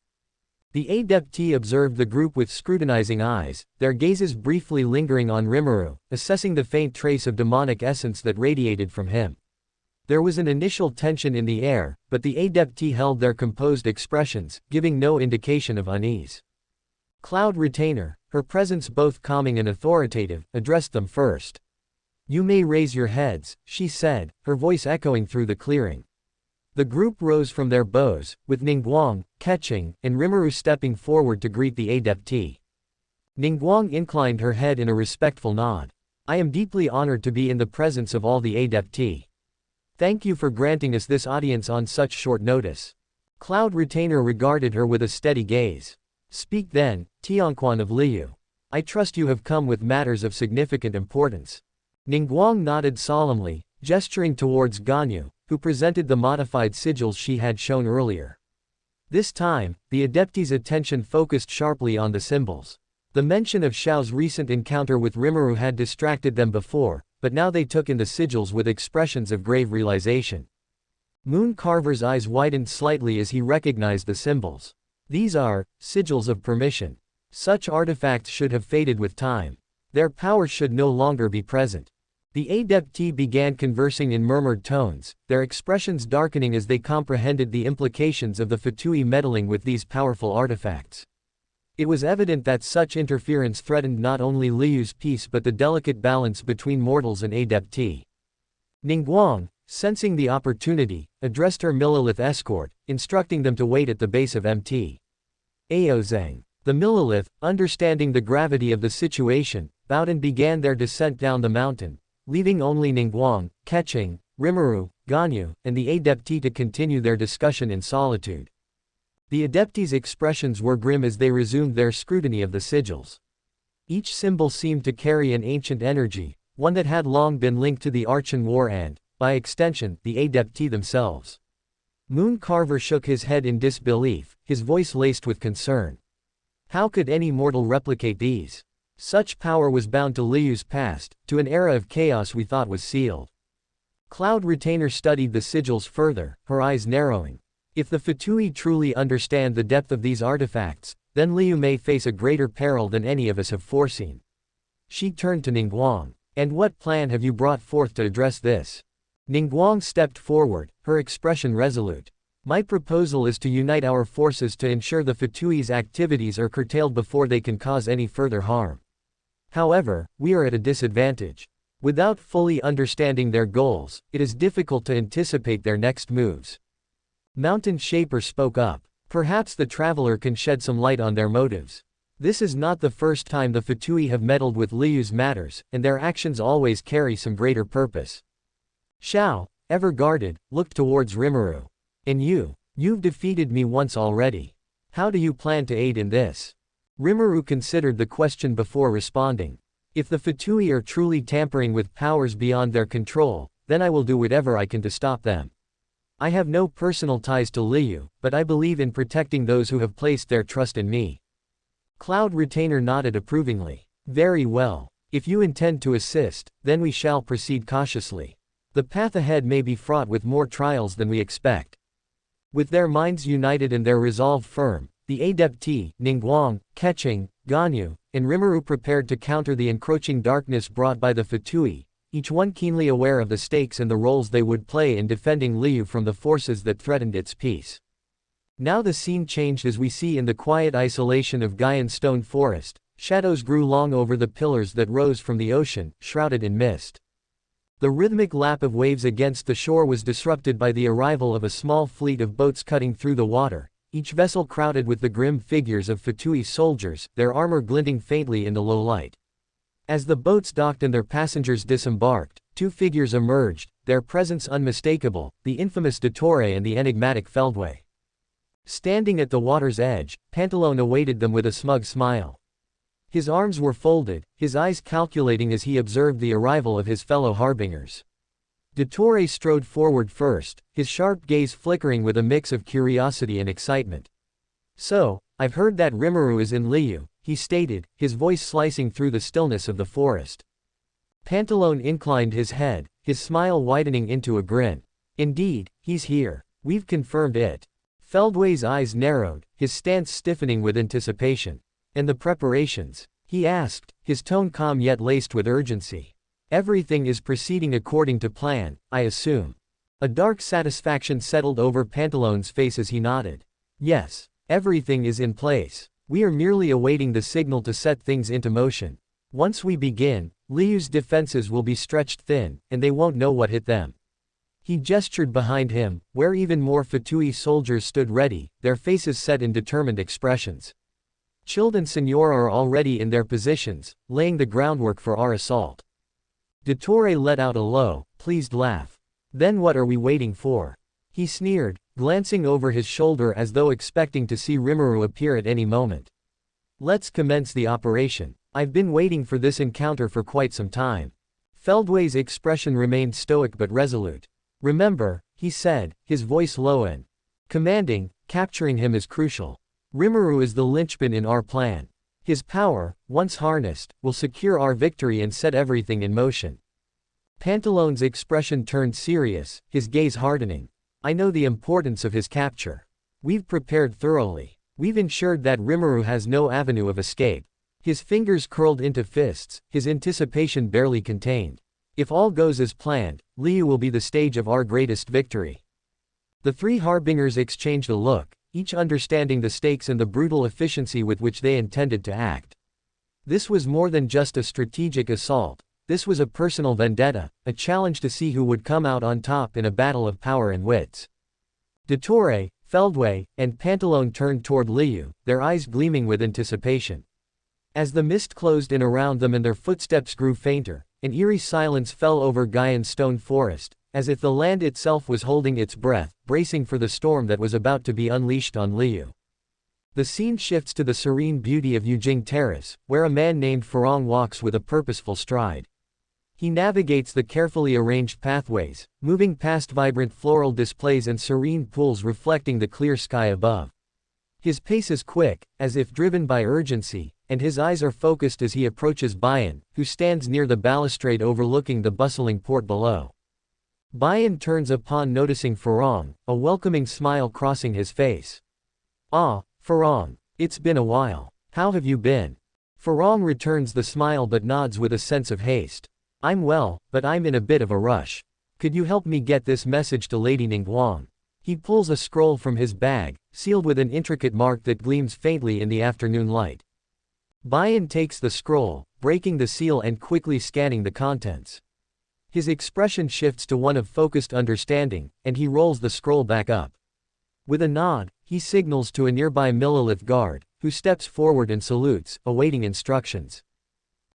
The adeptee observed the group with scrutinizing eyes, their gazes briefly lingering on Rimuru, assessing the faint trace of demonic essence that radiated from him. There was an initial tension in the air, but the adeptee held their composed expressions, giving no indication of unease. Cloud Retainer, her presence both calming and authoritative, addressed them first. You may raise your heads, she said, her voice echoing through the clearing. The group rose from their bows, with Ningguang, Keqing, and Rimuru stepping forward to greet the adeptee. Ningguang inclined her head in a respectful nod. I am deeply honored to be in the presence of all the adeptee. Thank you for granting us this audience on such short notice. Cloud Retainer regarded her with a steady gaze. Speak then, Tianquan of Liu. I trust you have come with matters of significant importance. Ningguang nodded solemnly, gesturing towards Ganyu, who presented the modified sigils she had shown earlier. This time, the adeptee's attention focused sharply on the symbols. The mention of Xiao's recent encounter with Rimuru had distracted them before, but now they took in the sigils with expressions of grave realization. Moon Carver's eyes widened slightly as he recognized the symbols. These are sigils of permission. Such artifacts should have faded with time. Their power should no longer be present. The adepti began conversing in murmured tones, their expressions darkening as they comprehended the implications of the Fatui meddling with these powerful artifacts. It was evident that such interference threatened not only Liu's peace but the delicate balance between mortals and adepti. Ningguang, sensing the opportunity, addressed her Millilith escort, instructing them to wait at the base of Mt. Aozeng. The Millilith, understanding the gravity of the situation, bowed and began their descent down the mountain, leaving only Ningguang, Keqing, Rimuru, Ganyu, and the adepti to continue their discussion in solitude. The adepti's expressions were grim as they resumed their scrutiny of the sigils. Each symbol seemed to carry an ancient energy, one that had long been linked to the Archon War and, by extension, the adepti themselves. Moon Carver shook his head in disbelief, his voice laced with concern. How could any mortal replicate these? Such power was bound to Liu's past, to an era of chaos we thought was sealed. Cloud Retainer studied the sigils further, her eyes narrowing. If the Fatui truly understand the depth of these artifacts, then Liu may face a greater peril than any of us have foreseen. She turned to Ningguang. And what plan have you brought forth to address this? Ningguang stepped forward, her expression resolute. My proposal is to unite our forces to ensure the Fatui's activities are curtailed before they can cause any further harm. However, we are at a disadvantage. Without fully understanding their goals, it is difficult to anticipate their next moves. Mountain Shaper spoke up. Perhaps the traveler can shed some light on their motives. This is not the first time the Fatui have meddled with Liu's matters, and their actions always carry some greater purpose. Xiao, ever guarded, looked towards Rimuru. And you've defeated me once already. How do you plan to aid in this? Rimuru considered the question before responding. If the Fatui are truly tampering with powers beyond their control, then I will do whatever I can to stop them. I have no personal ties to Liu, but I believe in protecting those who have placed their trust in me. Cloud Retainer nodded approvingly. Very well. If you intend to assist, then we shall proceed cautiously. The path ahead may be fraught with more trials than we expect. With their minds united and their resolve firm, the adepti, Ningguang, Keqing, Ganyu, and Rimuru prepared to counter the encroaching darkness brought by the Fatui, each one keenly aware of the stakes and the roles they would play in defending Liu from the forces that threatened its peace. Now the scene changed as we see in the quiet isolation of Gaian Stone Forest, shadows grew long over the pillars that rose from the ocean, shrouded in mist. The rhythmic lap of waves against the shore was disrupted by the arrival of a small fleet of boats cutting through the water, each vessel crowded with the grim figures of Fatui soldiers, their armor glinting faintly in the low light. As the boats docked and their passengers disembarked, two figures emerged, their presence unmistakable, the infamous Dottore and the enigmatic Feldway. Standing at the water's edge, Pantalone awaited them with a smug smile. His arms were folded, his eyes calculating as he observed the arrival of his fellow harbingers. Dottore strode forward first, his sharp gaze flickering with a mix of curiosity and excitement. So, I've heard that Rimuru is in Liu, he stated, his voice slicing through the stillness of the forest. Pantalone inclined his head, his smile widening into a grin. Indeed, he's here. We've confirmed it. Feldway's eyes narrowed, his stance stiffening with anticipation. And the preparations? He asked, his tone calm yet laced with urgency. Everything is proceeding according to plan, I assume. A dark satisfaction settled over Pantalone's face as he nodded. Yes, everything is in place. We are merely awaiting the signal to set things into motion. Once we begin, Liu's defenses will be stretched thin, and they won't know what hit them. He gestured behind him, where even more Fatui soldiers stood ready, their faces set in determined expressions. Child and Senora are already in their positions, laying the groundwork for our assault. Dottore let out a low, pleased laugh. Then what are we waiting for? He sneered, glancing over his shoulder as though expecting to see Rimuru appear at any moment. Let's commence the operation. I've been waiting for this encounter for quite some time. Feldway's expression remained stoic but resolute. Remember, he said, his voice low and commanding, capturing him is crucial. Rimuru is the linchpin in our plan. His power, once harnessed, will secure our victory and set everything in motion. Pantalone's expression turned serious, his gaze hardening. I know the importance of his capture. We've prepared thoroughly. We've ensured that Rimuru has no avenue of escape. His fingers curled into fists, his anticipation barely contained. If all goes as planned, Liu will be the stage of our greatest victory. The three harbingers exchanged a look, each understanding the stakes and the brutal efficiency with which they intended to act. This was more than just a strategic assault. This was a personal vendetta, a challenge to see who would come out on top in a battle of power and wits. Dottore, Feldway, and Pantalone turned toward Liu, their eyes gleaming with anticipation. As the mist closed in around them and their footsteps grew fainter, an eerie silence fell over Gaian's stone forest, as if the land itself was holding its breath, bracing for the storm that was about to be unleashed on Liu. The scene shifts to the serene beauty of Yujing Terrace, where a man named Farong walks with a purposeful stride. He navigates the carefully arranged pathways, moving past vibrant floral displays and serene pools reflecting the clear sky above. His pace is quick, as if driven by urgency, and his eyes are focused as he approaches Bayan, who stands near the balustrade overlooking the bustling port below. Bayan turns upon noticing Farong, a welcoming smile crossing his face. "Ah, Farong, it's been a while. How have you been?" Farong returns the smile but nods with a sense of haste. "I'm well, but I'm in a bit of a rush. Could you help me get this message to Lady Ningguang?" He pulls a scroll from his bag, sealed with an intricate mark that gleams faintly in the afternoon light. Bayan takes the scroll, breaking the seal and quickly scanning the contents. His expression shifts to one of focused understanding, and he rolls the scroll back up. With a nod, he signals to a nearby Millilith guard, who steps forward and salutes, awaiting instructions.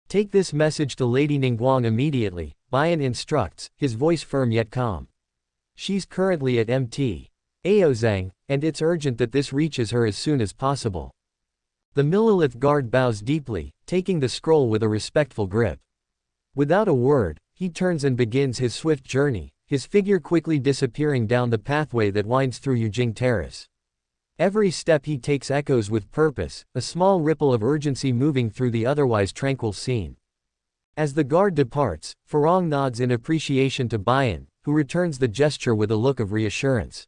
"Take this message to Lady Ningguang immediately," Bayan instructs, his voice firm yet calm. "She's currently at Mt. Aozang, and it's urgent that this reaches her as soon as possible." The Millilith guard bows deeply, taking the scroll with a respectful grip. Without a word, he turns and begins his swift journey, his figure quickly disappearing down the pathway that winds through Yujing Terrace. Every step he takes echoes with purpose, a small ripple of urgency moving through the otherwise tranquil scene. As the guard departs, Farong nods in appreciation to Bayan, who returns the gesture with a look of reassurance.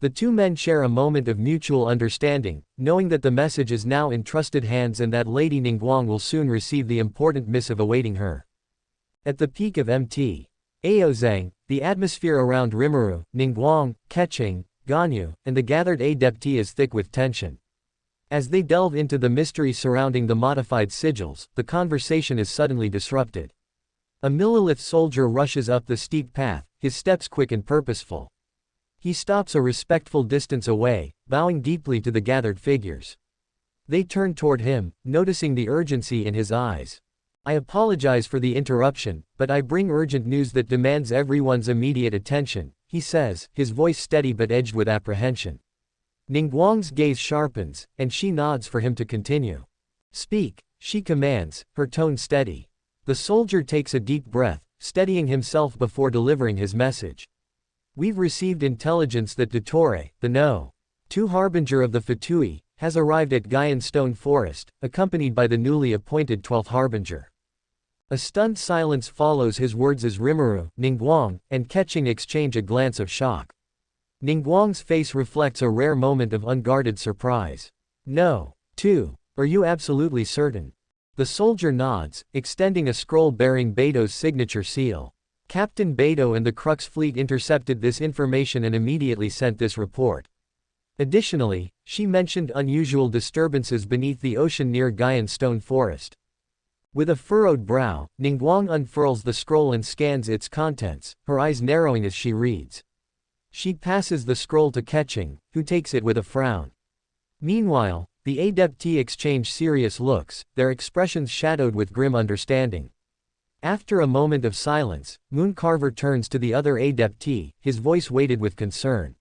The two men share a moment of mutual understanding, knowing that the message is now in trusted hands and that Lady Ningguang will soon receive the important missive awaiting her. At the peak of Mt. Aozang, the atmosphere around Rimuru, Ningguang, Keqing, Ganyu, and the gathered adepti is thick with tension. As they delve into the mystery surrounding the modified sigils, the conversation is suddenly disrupted. A Millilith soldier rushes up the steep path, his steps quick and purposeful. He stops a respectful distance away, bowing deeply to the gathered figures. They turn toward him, noticing the urgency in his eyes. "I apologize for the interruption, but I bring urgent news that demands everyone's immediate attention," he says, his voice steady but edged with apprehension. Ningguang's gaze sharpens, and she nods for him to continue. "Speak," she commands, her tone steady. The soldier takes a deep breath, steadying himself before delivering his message. "We've received intelligence that Dottore, the No. 2 Harbinger of the Fatui, has arrived at Gaian Stone Forest, accompanied by the newly appointed 12th Harbinger." A stunned silence follows his words as Rimuru, Ningguang, and Keqing exchange a glance of shock. Ningguang's face reflects a rare moment of unguarded surprise. "No. 2. Are you absolutely certain?" The soldier nods, extending a scroll bearing Beto's signature seal. Captain Beto and the Crux fleet intercepted this information and immediately sent this report. Additionally, she mentioned unusual disturbances beneath the ocean near Gaian Stone Forest. With a furrowed brow, Ningguang unfurls the scroll and scans its contents, her eyes narrowing as she reads. She passes the scroll to Keqing, who takes it with a frown. Meanwhile, the adepti exchange serious looks, their expressions shadowed with grim understanding. After a moment of silence, Mooncarver turns to the other adepti, his voice weighted with concern.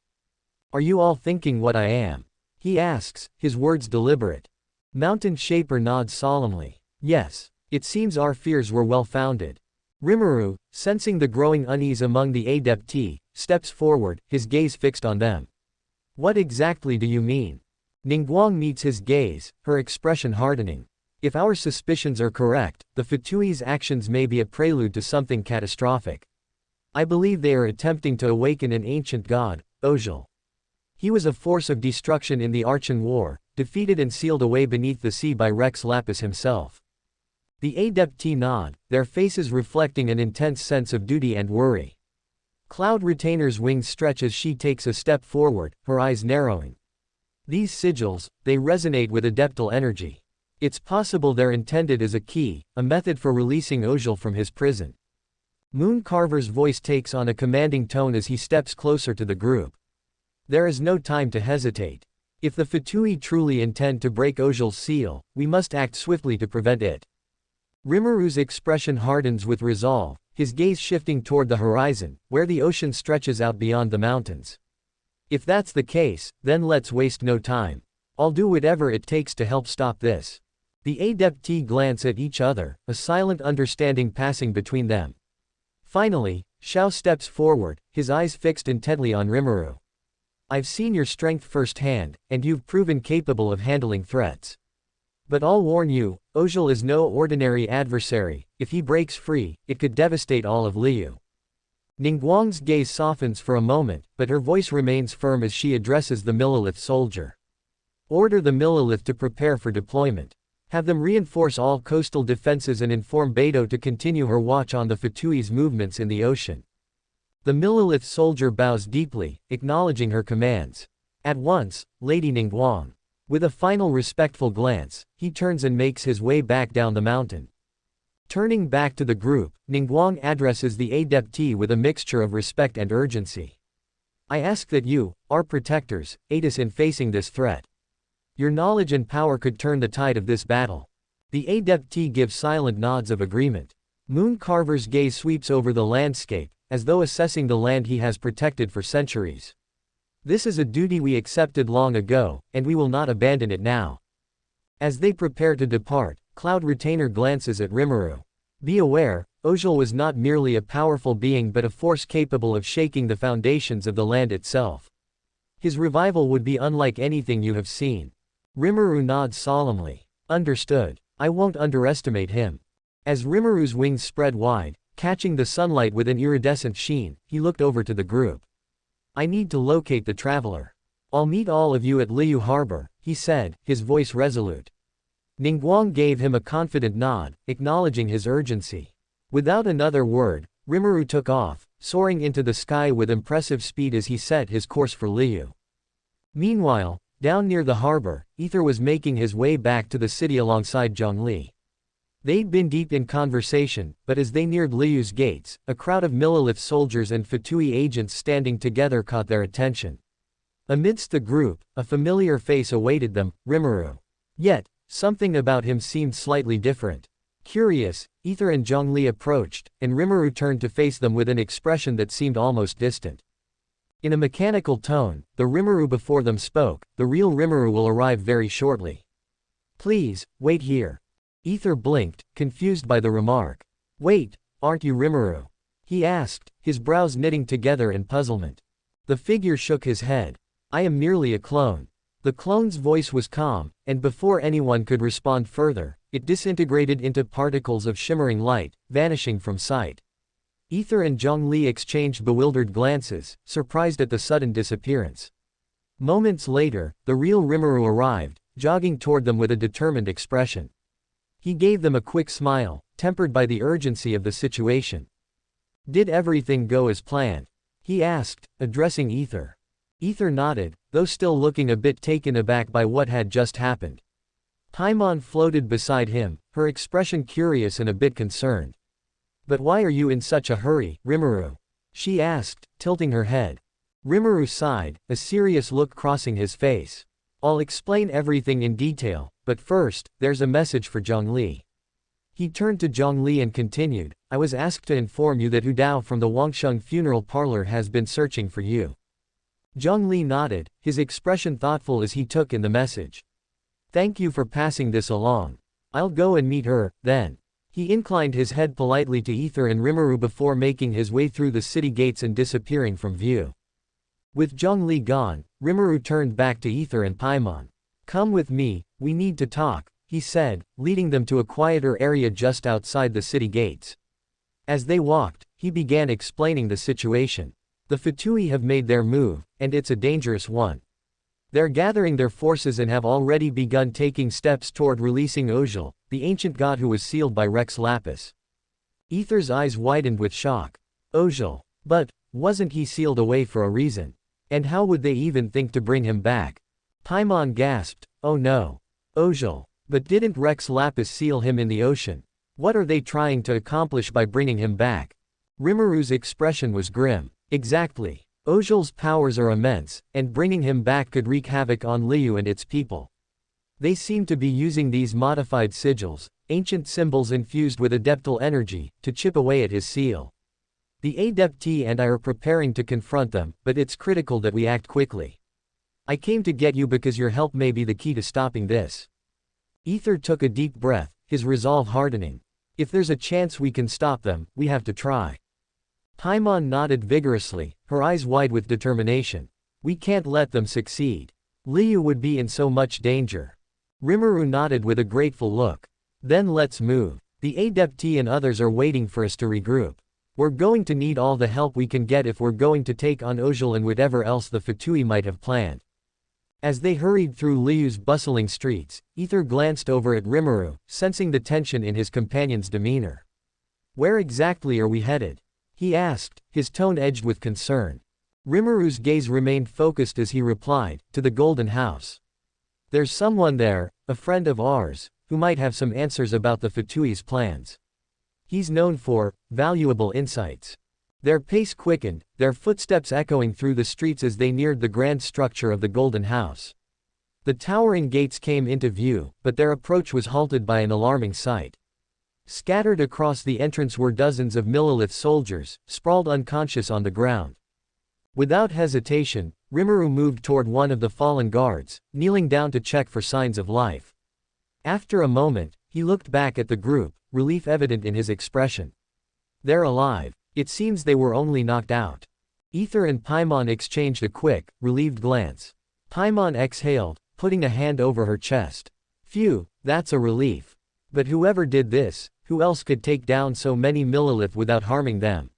"Are you all thinking what I am?" he asks, his words deliberate. Mountain Shaper nods solemnly. "Yes. It seems our fears were well-founded." Rimuru, sensing the growing unease among the adepti, steps forward, his gaze fixed on them. "What exactly do you mean?" Ningguang meets his gaze, her expression hardening. "If our suspicions are correct, the Fatui's actions may be a prelude to something catastrophic. I believe they are attempting to awaken an ancient god, Ojal. He was a force of destruction in the Archean War, defeated and sealed away beneath the sea by Rex Lapis himself. The Adepti nod, their faces reflecting an intense sense of duty and worry. Cloud Retainer's wings stretch as she takes a step forward, her eyes narrowing. These sigils, they resonate with adeptal energy. It's possible they're intended as a key, a method for releasing Ojal from his prison. Moon Carver's voice takes on a commanding tone as he steps closer to the group. There is no time to hesitate. If the Fatui truly intend to break Ojal's seal, we must act swiftly to prevent it. Rimuru's expression hardens with resolve, his gaze shifting toward the horizon, where the ocean stretches out beyond the mountains. If that's the case, then let's waste no time. I'll do whatever it takes to help stop this. The Adepti glance at each other, a silent understanding passing between them. Finally, Xiao steps forward, his eyes fixed intently on Rimuru. I've seen your strength firsthand, and you've proven capable of handling threats. But I'll warn you, Ojal is no ordinary adversary. If he breaks free, it could devastate all of Liu. Ningguang's gaze softens for a moment, but her voice remains firm as she addresses the Millilith soldier. Order the Millilith to prepare for deployment. Have them reinforce all coastal defenses and inform Beidou to continue her watch on the Fatui's movements in the ocean. The Millilith soldier bows deeply, acknowledging her commands. At once, Lady Ningguang. With a final respectful glance, he turns and makes his way back down the mountain. Turning back to the group, Ningguang addresses the Adepti with a mixture of respect and urgency. I ask that you, our protectors, aid us in facing this threat. Your knowledge and power could turn the tide of this battle. The Adepti give silent nods of agreement. Moon Carver's gaze sweeps over the landscape, as though assessing the land he has protected for centuries. This is a duty we accepted long ago, and we will not abandon it now. As they prepare to depart, Cloud Retainer glances at Rimuru. Be aware, Ojal was not merely a powerful being but a force capable of shaking the foundations of the land itself. His revival would be unlike anything you have seen. Rimuru nods solemnly. Understood. I won't underestimate him. As Rimuru's wings spread wide, catching the sunlight with an iridescent sheen, he looked over to the group. I need to locate the traveler. I'll meet all of you at Liu Harbor, he said, his voice resolute. Ningguang gave him a confident nod, acknowledging his urgency. Without another word, Rimuru took off, soaring into the sky with impressive speed as he set his course for Liu. Meanwhile, down near the harbor, Ether was making his way back to the city alongside Zhongli. They'd been deep in conversation, but as they neared Liu's gates, a crowd of Millilith soldiers and Fatui agents standing together caught their attention. Amidst the group, a familiar face awaited them, Rimuru. Yet, something about him seemed slightly different. Curious, Ether and Zhongli approached, and Rimuru turned to face them with an expression that seemed almost distant. In a mechanical tone, the Rimuru before them spoke, the real Rimuru will arrive very shortly. Please, wait here. Ether blinked, confused by the remark. Wait, aren't you Rimuru? He asked, his brows knitting together in puzzlement. The figure shook his head. I am merely a clone. The clone's voice was calm, and before anyone could respond further, it disintegrated into particles of shimmering light, vanishing from sight. Ether and Zhongli exchanged bewildered glances, surprised at the sudden disappearance. Moments later, the real Rimuru arrived, jogging toward them with a determined expression. He gave them a quick smile, tempered by the urgency of the situation. Did everything go as planned? He asked, addressing Ether. Ether nodded, though still looking a bit taken aback by what had just happened. Paimon floated beside him, her expression curious and a bit concerned. But why are you in such a hurry, Rimuru? She asked, tilting her head. Rimuru sighed, a serious look crossing his face. I'll explain everything in detail, but first, there's a message for Zhongli. He turned to Zhongli and continued, I was asked to inform you that Hu Dao from the Wangsheng funeral parlor has been searching for you. Zhongli nodded, his expression thoughtful as he took in the message. Thank you for passing this along. I'll go and meet her, then. He inclined his head politely to Ether and Rimuru before making his way through the city gates and disappearing from view. With Zhongli gone, Rimuru turned back to Ether and Paimon. Come with me, we need to talk, he said, leading them to a quieter area just outside the city gates. As they walked, he began explaining the situation. The Fatui have made their move, and it's a dangerous one. They're gathering their forces and have already begun taking steps toward releasing Ojal, the ancient god who was sealed by Rex Lapis. Ether's eyes widened with shock. Ojal. But, wasn't he sealed away for a reason? And how would they even think to bring him back? Paimon gasped, oh no. Ojal. But didn't Rex Lapis seal him in the ocean? What are they trying to accomplish by bringing him back? Rimuru's expression was grim. Exactly. Ojal's powers are immense, and bringing him back could wreak havoc on Liu and its people. They seem to be using these modified sigils, ancient symbols infused with adeptal energy, to chip away at his seal. The Adepti and I are preparing to confront them, but it's critical that we act quickly. I came to get you because your help may be the key to stopping this. Ether took a deep breath, his resolve hardening. If there's a chance we can stop them, we have to try. Paimon nodded vigorously, her eyes wide with determination. We can't let them succeed. Liu would be in so much danger. Rimuru nodded with a grateful look. Then let's move. The Adepti and others are waiting for us to regroup. We're going to need all the help we can get if we're going to take on Ojal and whatever else the Fatui might have planned. As they hurried through Liu's bustling streets, Ether glanced over at Rimuru, sensing the tension in his companion's demeanor. Where exactly are we headed? He asked, his tone edged with concern. Rimuru's gaze remained focused as he replied, to the Golden House. There's someone there, a friend of ours, who might have some answers about the Fatui's plans. He's known for valuable insights. Their pace quickened, their footsteps echoing through the streets as they neared the grand structure of the Golden House. The towering gates came into view, but their approach was halted by an alarming sight. Scattered across the entrance were dozens of Millilith soldiers, sprawled unconscious on the ground. Without hesitation, Rimuru moved toward one of the fallen guards, kneeling down to check for signs of life. After a moment, he looked back at the group, relief evident in his expression. They're alive. It seems they were only knocked out. Ether and Paimon exchanged a quick, relieved glance. Paimon exhaled, putting a hand over her chest. Phew, that's a relief. But whoever did this, who else could take down so many Millilith without harming them?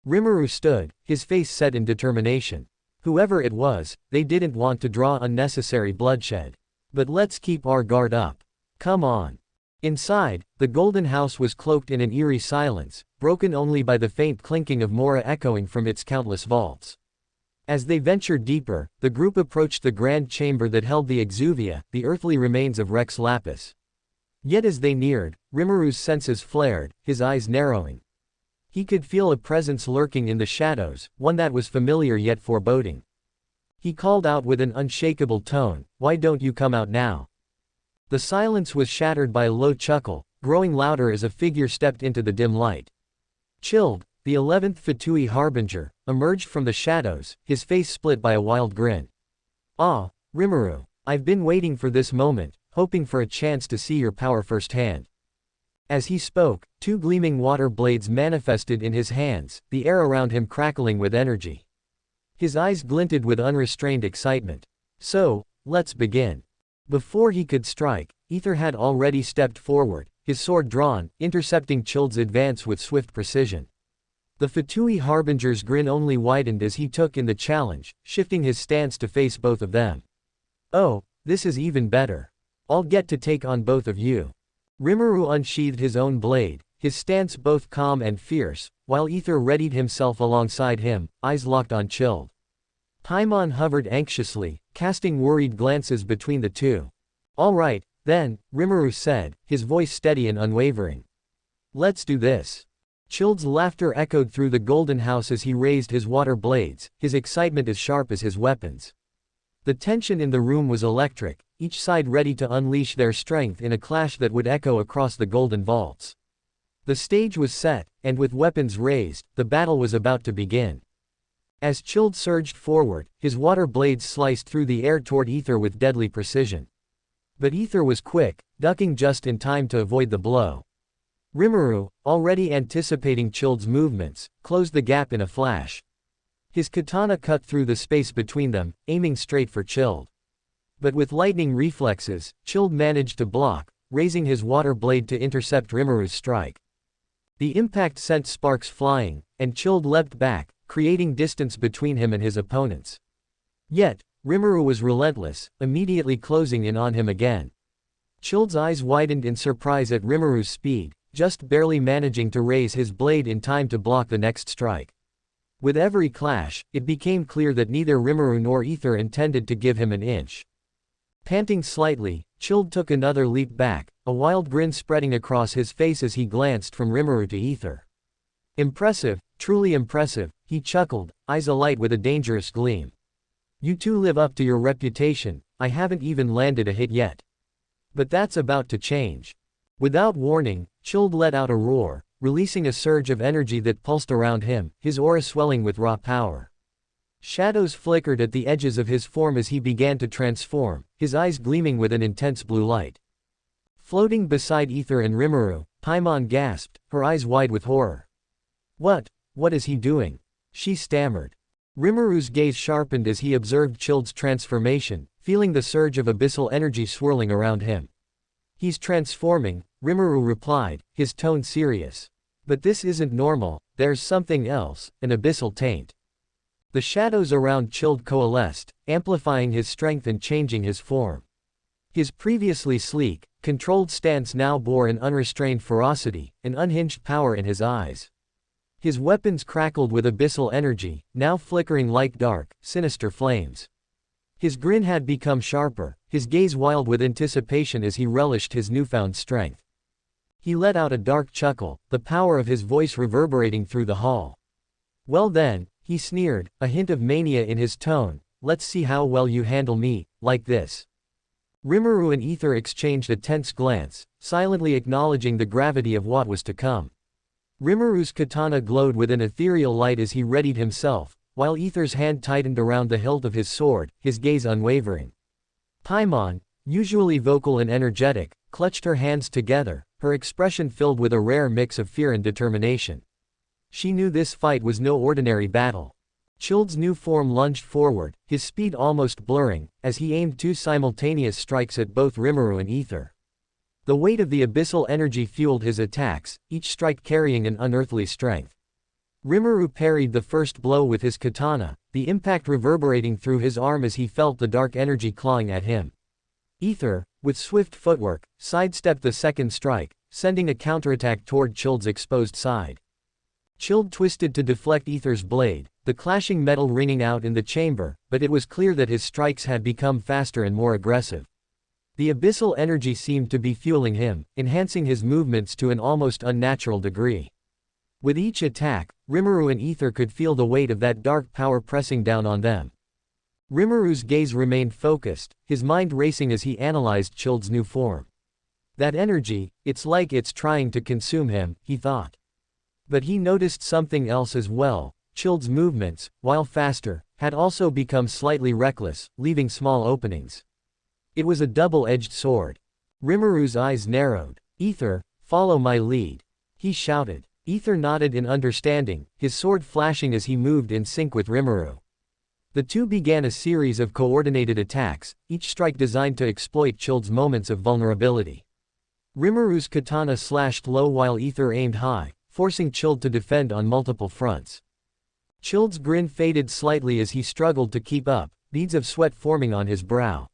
Rimuru stood, his face set in determination. Whoever it was, they didn't want to draw unnecessary bloodshed. But let's keep our guard up. Come on. Inside, the Golden House was cloaked in an eerie silence, broken only by the faint clinking of Mora echoing from its countless vaults. As they ventured deeper, the group approached the grand chamber that held the exuvia, the earthly remains of Rex Lapis. Yet as they neared, Rimuru's senses flared, his eyes narrowing. He could feel a presence lurking in the shadows, one that was familiar yet foreboding. He called out with an unshakable tone, "Why don't you come out now?" The silence was shattered by a low chuckle, growing louder as a figure stepped into the dim light. Chilled, the 11th Fatui Harbinger, emerged from the shadows, his face split by a wild grin. "Ah, Rimuru, I've been waiting for this moment, hoping for a chance to see your power firsthand." As he spoke, two gleaming water blades manifested in his hands, the air around him crackling with energy. His eyes glinted with unrestrained excitement. "So, let's begin." Before he could strike, Ether had already stepped forward, his sword drawn, intercepting Child's advance with swift precision. The Fatui Harbinger's grin only widened as he took in the challenge, shifting his stance to face both of them. "Oh, this is even better. I'll get to take on both of you." Rimuru unsheathed his own blade, his stance both calm and fierce, while Ether readied himself alongside him, eyes locked on Child. Paimon hovered anxiously, casting worried glances between the two. "All right, then," Rimuru said, his voice steady and unwavering. "Let's do this." Child's laughter echoed through the Golden House as he raised his water blades, his excitement as sharp as his weapons. The tension in the room was electric, each side ready to unleash their strength in a clash that would echo across the golden vaults. The stage was set, and with weapons raised, the battle was about to begin. As Child surged forward, his water blades sliced through the air toward Ether with deadly precision. But Ether was quick, ducking just in time to avoid the blow. Rimuru, already anticipating Child's movements, closed the gap in a flash. His katana cut through the space between them, aiming straight for Child. But with lightning reflexes, Child managed to block, raising his water blade to intercept Rimuru's strike. The impact sent sparks flying, and Child leapt back, creating distance between him and his opponents. Yet, Rimuru was relentless, immediately closing in on him again. Child's eyes widened in surprise at Rimuru's speed, just barely managing to raise his blade in time to block the next strike. With every clash, it became clear that neither Rimuru nor Ether intended to give him an inch. Panting slightly, Child took another leap back, a wild grin spreading across his face as he glanced from Rimuru to Ether. Impressive, truly impressive, he chuckled, eyes alight with a dangerous gleam. You two live up to your reputation, I haven't even landed a hit yet. But that's about to change. Without warning, Child let out a roar, releasing a surge of energy that pulsed around him, his aura swelling with raw power. Shadows flickered at the edges of his form as he began to transform, his eyes gleaming with an intense blue light. Floating beside Ether and Rimuru, Paimon gasped, her eyes wide with horror. What is he doing? She stammered. Rimuru's gaze sharpened as he observed Child's transformation, feeling the surge of abyssal energy swirling around him. He's transforming, Rimuru replied, his tone serious. But this isn't normal, there's something else, an abyssal taint. The shadows around Child coalesced, amplifying his strength and changing his form. His previously sleek, controlled stance now bore an unrestrained ferocity, an unhinged power in his eyes. His weapons crackled with abyssal energy, now flickering like dark, sinister flames. His grin had become sharper, his gaze wild with anticipation as he relished his newfound strength. He let out a dark chuckle, the power of his voice reverberating through the hall. Well then, he sneered, a hint of mania in his tone, let's see how well you handle me, like this. Rimuru and Ether exchanged a tense glance, silently acknowledging the gravity of what was to come. Rimuru's katana glowed with an ethereal light as he readied himself, while Ether's hand tightened around the hilt of his sword, his gaze unwavering. Paimon, usually vocal and energetic, clutched her hands together, her expression filled with a rare mix of fear and determination. She knew this fight was no ordinary battle. Child's new form lunged forward, his speed almost blurring, as he aimed two simultaneous strikes at both Rimuru and Ether. The weight of the abyssal energy fueled his attacks, each strike carrying an unearthly strength. Rimuru parried the first blow with his katana, the impact reverberating through his arm as he felt the dark energy clawing at him. Ether, with swift footwork, sidestepped the second strike, sending a counterattack toward Child's exposed side. Child twisted to deflect Ether's blade, the clashing metal ringing out in the chamber, but it was clear that his strikes had become faster and more aggressive. The abyssal energy seemed to be fueling him, enhancing his movements to an almost unnatural degree. With each attack, Rimuru and Ether could feel the weight of that dark power pressing down on them. Rimuru's gaze remained focused, his mind racing as he analyzed Child's new form. That energy, it's like it's trying to consume him, he thought. But he noticed something else as well. Child's movements, while faster, had also become slightly reckless, leaving small openings. It was a double-edged sword. Rimuru's eyes narrowed. Ether, follow my lead. He shouted. Ether nodded in understanding, his sword flashing as he moved in sync with Rimuru. The two began a series of coordinated attacks, each strike designed to exploit Child's moments of vulnerability. Rimuru's katana slashed low while Ether aimed high, forcing Child to defend on multiple fronts. Child's grin faded slightly as he struggled to keep up, beads of sweat forming on his brow.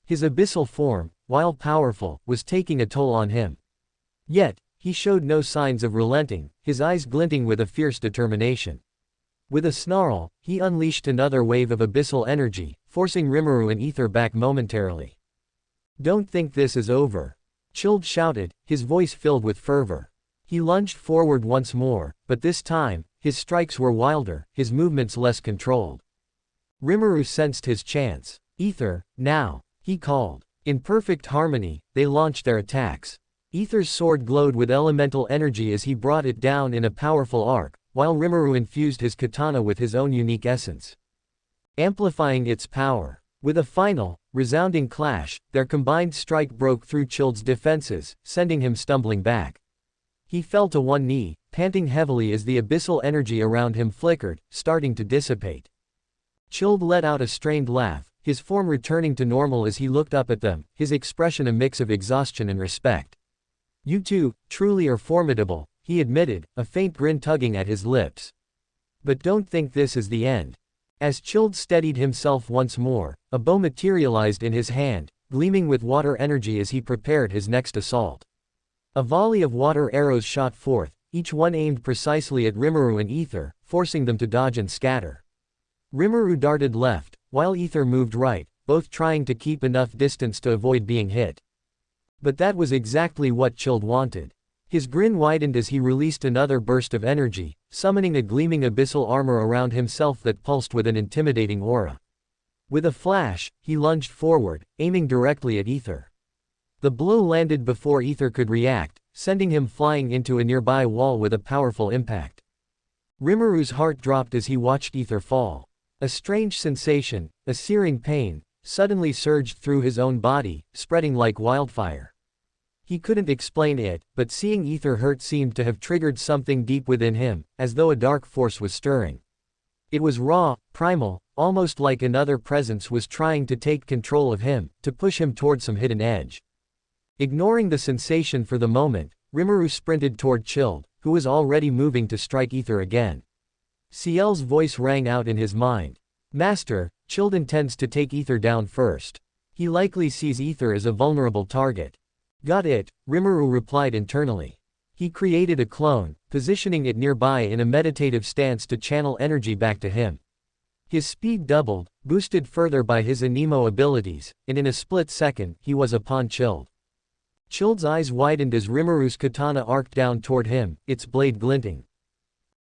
His abyssal form, while powerful, was taking a toll on him. Yet, he showed no signs of relenting, his eyes glinting with a fierce determination. With a snarl, he unleashed another wave of abyssal energy, forcing Rimuru and Ether back momentarily. Don't think this is over. Child shouted, his voice filled with fervor. He lunged forward once more, but this time, his strikes were wilder, his movements less controlled. Rimuru sensed his chance. Ether, now, he called. In perfect harmony, they launched their attacks. Ether's sword glowed with elemental energy as he brought it down in a powerful arc, while Rimuru infused his katana with his own unique essence, amplifying its power. With a final, resounding clash, their combined strike broke through Child's defenses, sending him stumbling back. He fell to one knee, panting heavily as the abyssal energy around him flickered, starting to dissipate. Child let out a strained laugh, his form returning to normal as he looked up at them, his expression a mix of exhaustion and respect. You two, truly are formidable, he admitted, a faint grin tugging at his lips. But don't think this is the end. As Chilled steadied himself once more, a bow materialized in his hand, gleaming with water energy as he prepared his next assault. A volley of water arrows shot forth, each one aimed precisely at Rimuru and Ether, forcing them to dodge and scatter. Rimuru darted left, while Ether moved right, both trying to keep enough distance to avoid being hit. But that was exactly what Chilled wanted. His grin widened as he released another burst of energy, summoning a gleaming abyssal armor around himself that pulsed with an intimidating aura. With a flash, he lunged forward, aiming directly at Ether. The blow landed before Ether could react, sending him flying into a nearby wall with a powerful impact. Rimuru's heart dropped as he watched Ether fall. A strange sensation, a searing pain, suddenly surged through his own body, spreading like wildfire. He couldn't explain it, but seeing Ether hurt seemed to have triggered something deep within him, as though a dark force was stirring. It was raw, primal, almost like another presence was trying to take control of him, to push him toward some hidden edge. Ignoring the sensation for the moment, Rimuru sprinted toward Chilled, who was already moving to strike Ether again. Ciel's voice rang out in his mind. Master, Chilled intends to take Ether down first. He likely sees Ether as a vulnerable target. Got it, Rimuru replied internally. He created a clone, positioning it nearby in a meditative stance to channel energy back to him. His speed doubled, boosted further by his anemo abilities, and in a split second, he was upon Chilled. Chilled's eyes widened as Rimuru's katana arced down toward him, its blade glinting.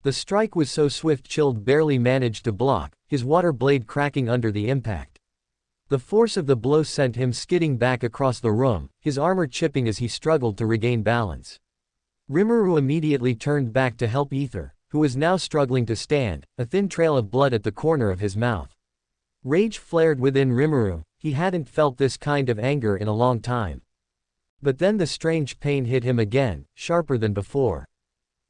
The strike was so swift Chilled barely managed to block, his water blade cracking under the impact. The force of the blow sent him skidding back across the room, his armor chipping as he struggled to regain balance. Rimuru immediately turned back to help Ether, who was now struggling to stand, a thin trail of blood at the corner of his mouth. Rage flared within Rimuru, he hadn't felt this kind of anger in a long time. But then the strange pain hit him again, sharper than before.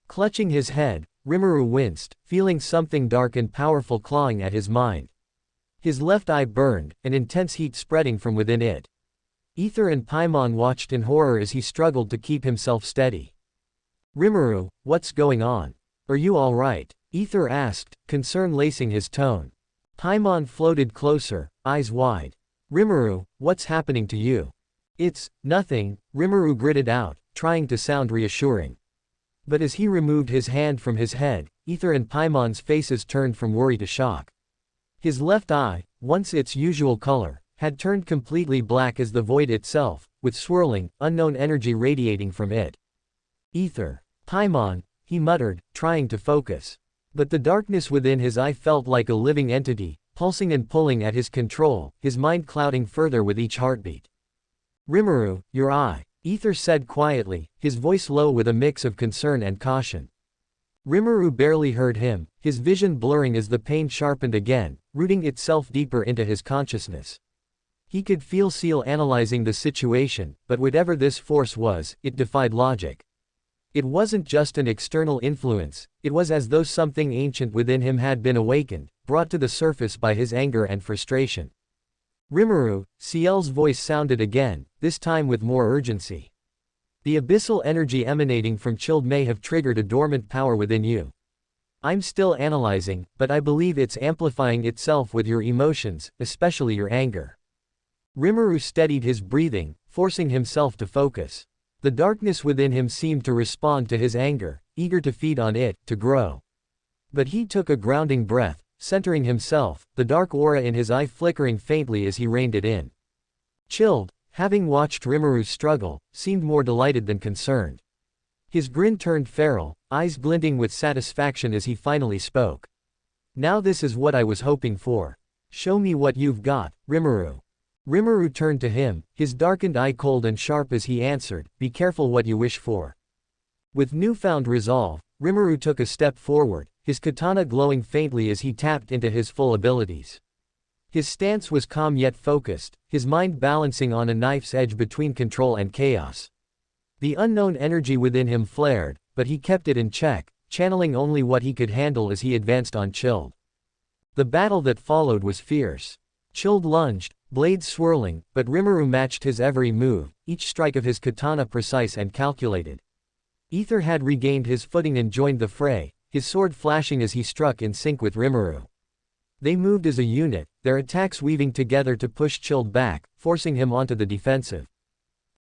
Clutching his head, Rimuru winced, feeling something dark and powerful clawing at his mind. His left eye burned, an intense heat spreading from within it. Ether and Paimon watched in horror as he struggled to keep himself steady. Rimuru, what's going on? Are you all right? Ether asked, concern lacing his tone. Paimon floated closer, eyes wide. Rimuru, what's happening to you? It's nothing, Rimuru gritted out, trying to sound reassuring. But as he removed his hand from his head, Ether and Paimon's faces turned from worry to shock. His left eye, once its usual color, had turned completely black as the void itself, with swirling, unknown energy radiating from it. Ether. Paimon, he muttered, trying to focus. But the darkness within his eye felt like a living entity, pulsing and pulling at his control, his mind clouding further with each heartbeat. Rimuru, your eye, Ether said quietly, his voice low with a mix of concern and caution. Rimuru barely heard him, his vision blurring as the pain sharpened again, rooting itself deeper into his consciousness. He could feel Ciel analyzing the situation, but whatever this force was, it defied logic. It wasn't just an external influence, it was as though something ancient within him had been awakened, brought to the surface by his anger and frustration. Rimuru, Ciel's voice sounded again, this time with more urgency. The abyssal energy emanating from Chilled may have triggered a dormant power within you. I'm still analyzing, but I believe it's amplifying itself with your emotions, especially your anger. Rimuru steadied his breathing, forcing himself to focus. The darkness within him seemed to respond to his anger, eager to feed on it, to grow. But he took a grounding breath, centering himself, the dark aura in his eye flickering faintly as he reined it in. Chilled, having watched Rimuru struggle, seemed more delighted than concerned. His grin turned feral, eyes glinting with satisfaction as he finally spoke. Now this is what I was hoping for. Show me what you've got, Rimuru. Rimuru turned to him, his darkened eye cold and sharp as he answered, be careful what you wish for. With newfound resolve, Rimuru took a step forward, his katana glowing faintly as he tapped into his full abilities. His stance was calm yet focused, his mind balancing on a knife's edge between control and chaos. The unknown energy within him flared, but he kept it in check, channeling only what he could handle as he advanced on Chilled. The battle that followed was fierce. Chilled lunged, blades swirling, but Rimuru matched his every move, each strike of his katana precise and calculated. Ether had regained his footing and joined the fray, his sword flashing as he struck in sync with Rimuru. They moved as a unit, their attacks weaving together to push Chilled back, forcing him onto the defensive.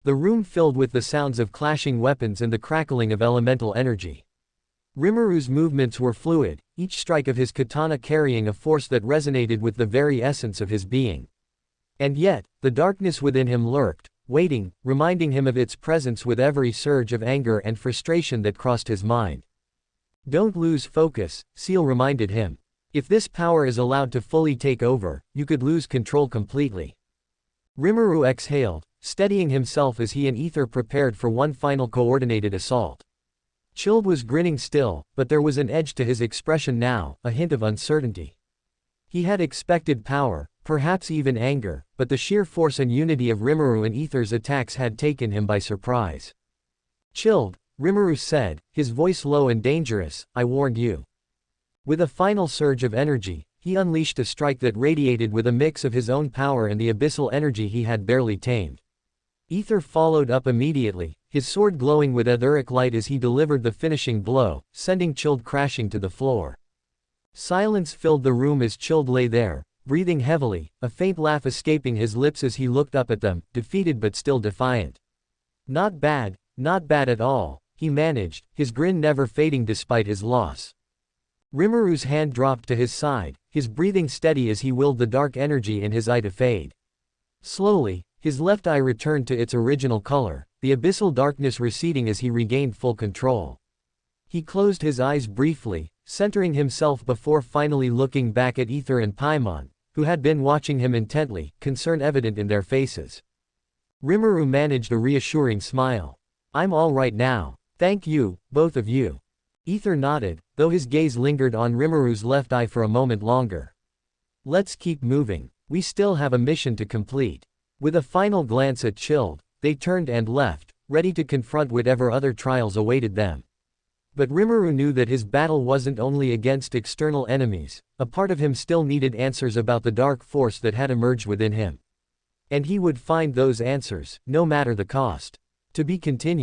The room filled with the sounds of clashing weapons and the crackling of elemental energy. Rimuru's movements were fluid, each strike of his katana carrying a force that resonated with the very essence of his being. And yet, the darkness within him lurked, waiting, reminding him of its presence with every surge of anger and frustration that crossed his mind. Don't lose focus, Seal reminded him. If this power is allowed to fully take over, you could lose control completely. Rimuru exhaled, steadying himself as he and Ether prepared for one final coordinated assault. Chilled was grinning still, but there was an edge to his expression now, a hint of uncertainty. He had expected power, perhaps even anger, but the sheer force and unity of Rimuru and Ether's attacks had taken him by surprise. Chilled, Rimuru said, his voice low and dangerous, I warned you. With a final surge of energy, he unleashed a strike that radiated with a mix of his own power and the abyssal energy he had barely tamed. Ether followed up immediately, his sword glowing with etheric light as he delivered the finishing blow, sending Chilled crashing to the floor. Silence filled the room as Chilled lay there, breathing heavily, a faint laugh escaping his lips as he looked up at them, defeated but still defiant. Not bad at all, he managed, his grin never fading despite his loss. Rimuru's hand dropped to his side, his breathing steady as he willed the dark energy in his eye to fade. Slowly, his left eye returned to its original color, the abyssal darkness receding as he regained full control. He closed his eyes briefly, centering himself before finally looking back at Ether and Paimon, who had been watching him intently, concern evident in their faces. Rimuru managed a reassuring smile. I'm all right now. Thank you, both of you. Ether nodded, though his gaze lingered on Rimuru's left eye for a moment longer. Let's keep moving. We still have a mission to complete. With a final glance at Chilled, they turned and left, ready to confront whatever other trials awaited them. But Rimuru knew that his battle wasn't only against external enemies, a part of him still needed answers about the dark force that had emerged within him. And he would find those answers, no matter the cost. To be continued.